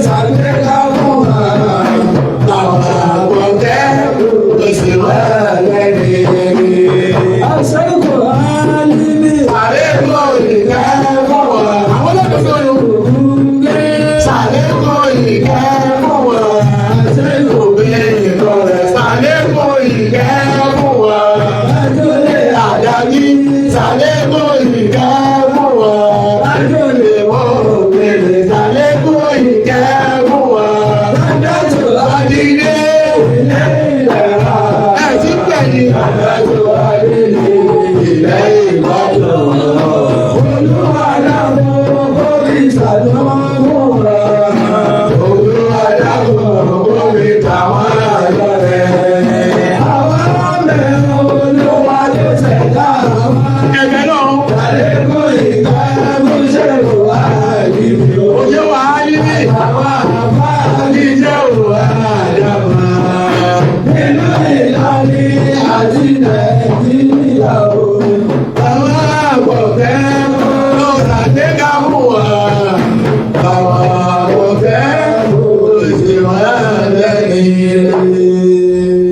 ṣàgbéga mú àwọn àgbọ̀gẹ́ kó ṣe wà lẹ́yìn. Àlékò ìkẹ́ fún wa. Àwọn olóògbé ló ṣàlékò ìkẹ́ fún wa. Àlékò ìkẹ́ ṣàlékò ìkẹ́ fún wa. Àdàbí ṣàlékò ìkẹ́ fún wa. Àjọlẹ̀wọ̀ òkèlè ṣàlékò ìkẹ́ fún wa. Àdìdé ẹ̀ ti pẹ̀lú àdájọ́ àdìdé ilẹ̀ Ìbàdàn.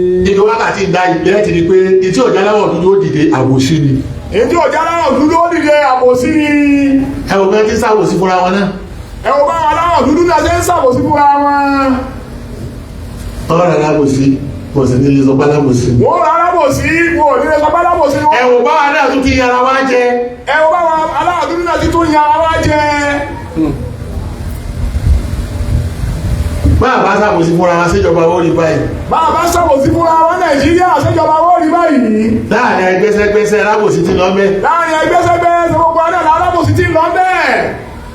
Ìbẹ̀rẹ̀ ti di pé etí ọ̀já láwọ̀ dúdú ó dìde àbòsí ni. Etí ọ̀já láwọ̀ dúdú ó dìde àbòsí ni. Ẹ wò bẹ́ẹ̀ tí ń ṣàbòsí fúnra wọn náà. Ẹ wò báwọn aláwọ̀ dúdú náà ṣe ń ṣàbòsí fúnra wọn. Ọ̀rọ̀ alábòsí kò sì ní lè sọ pálábòsí. Wọ́n rà alábòsí kò ní lè sọ pálábòsí. Ẹ wò báwọn náà tún ti yàrá wá jẹ. Ẹ wò báwọn aláwọ̀ dúdú náà tún yàrá wá jẹ. Báà bá ṣàbòsí fúnra wọn ṣèjọba ó rí báyìí. Báà bá ṣàbòsí fúnra wọn Nàìjíríà ṣèjọba ó rí báyìí. Láàrin ẹgbẹ́sẹ́gbẹ́sẹ́ alábòsí ti lọ bẹ́ẹ̀. Láàrin ẹgbẹ́sẹ́gbẹ́sẹ́ gbogbo adé alábòsí ti lọ bẹ́ẹ̀.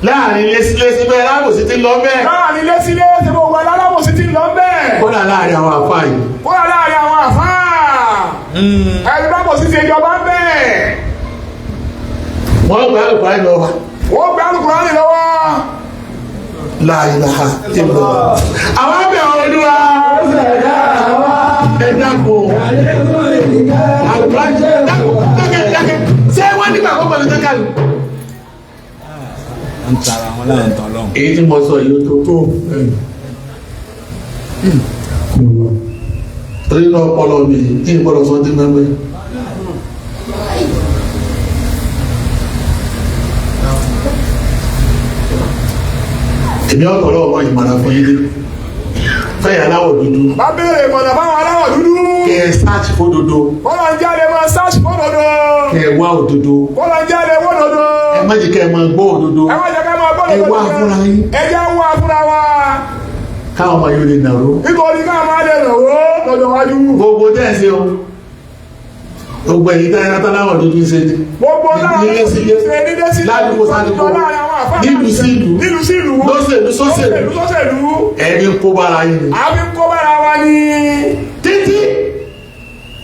Láàrin lésílésí bẹ́ẹ̀ alábòsí ti lọ bẹ́ẹ̀. Láàrin lésílésí gbogbo adé alábòsí ti lọ bẹ́ẹ̀. Kódà láàrin àwọn àfáà yìí. Kódà láàrin àwọn àfáà. Ẹni alábòsí ti ìjọba bẹ́ẹ̀. Wọ́n gbé Al-Qur'ani lọ́wọ́. Wọ́n gbé Al-Qur'ani lọ́wọ́. La ilaha illallah. Àwọn abẹ́ Olúwa ẹ dákun. Al-Qur'ani dákẹ́. Ṣé wọ́n nígbà kó pẹ̀lú tẹ́kàlù? ń tara wọn láyé ń tọ́ lọ́hùn. Èyí tí mo sọ yìí tó tó. Torí náà ọpọlọ mi kí n gbọ́dọ̀ sọ dín mẹ́mẹ́. Èmi ọ̀tọ̀lọ́ ọmọ ìmọ̀ràn fún yín dé. Fẹ́yà aláwọ̀ dúdú. Bá béèrè ìmọ̀nà fáwọn aláwọ̀ dúdú. Kẹ ẹ sáàtì fódodo. Kọ́lá ń jáde máa sáàsì fódodo. Kẹ ẹ wá òdodo. Kọ́lá ń jáde fódodo. Ẹ má jẹ́ kẹ ẹ máa gbọ́ òdodo. Ẹ má jẹ́ ká máa gbọ́ òdodo. Ẹ wá fúnra yín. Ẹ jẹ́ wá fúnra wa. Káwọn ọmọ yóò lè nàró. Nítorí ká máa lè nàwó lọ́jọ́ wájú. Gbogbo tẹ̀sí o. Gbogbo ẹ̀yìn tẹ́ ẹ̀rọ táláwọ̀ dúdú ṣe ni. Gbogbo nílé sí ilé. Ládùúgbò sádùúgbò. Nílùú sí ìlú. Nílùú sí ìlú. Lọ́sẹ̀lú sọ́sẹ̀lú. Lọ́sẹ̀lú. Ẹni kó bára yín ni. Àbí kó bára wa ni. Títí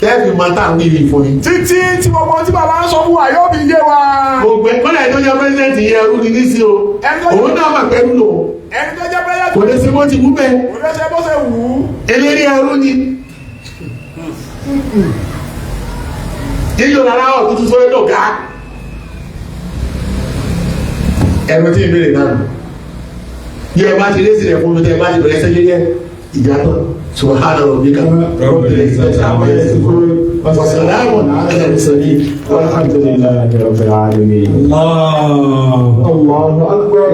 tẹ́ẹ̀fì máa tà ní ìlú ìfọyín. Títí tí gbogbo tí bàbá ń sọ fún wa yóò fi yé wa. Gbogbo ẹ̀kọ́lẹ̀ tó jẹ́ pẹ́sidẹ̀ntì yẹ ẹrú ni nísì o. Òun náà mà pẹ́rú lò. Ẹni tó jẹ́ pẹ́sidẹ̀ntì. Kò lè ṣe bó ti wú bẹ́ẹ̀. Kò lè ṣe bó ṣe wù ú. Eléré ẹrú ni. Yíyọ lára ọ̀ tuntun sórí lọ́gá. Ẹ̀rọ tí ìbéèrè náà. Bí ẹ bá ti lé sílẹ̀ fún mi tẹ́ ẹ bá ti bẹ̀rẹ̀ sẹ́yẹ́ yẹ ìjàtọ̀. Subhana rabbika rabbil izzati amma yasifun wa salamun ala al-mursalin walhamdulillahi rabbil alamin. Allahu Akbar.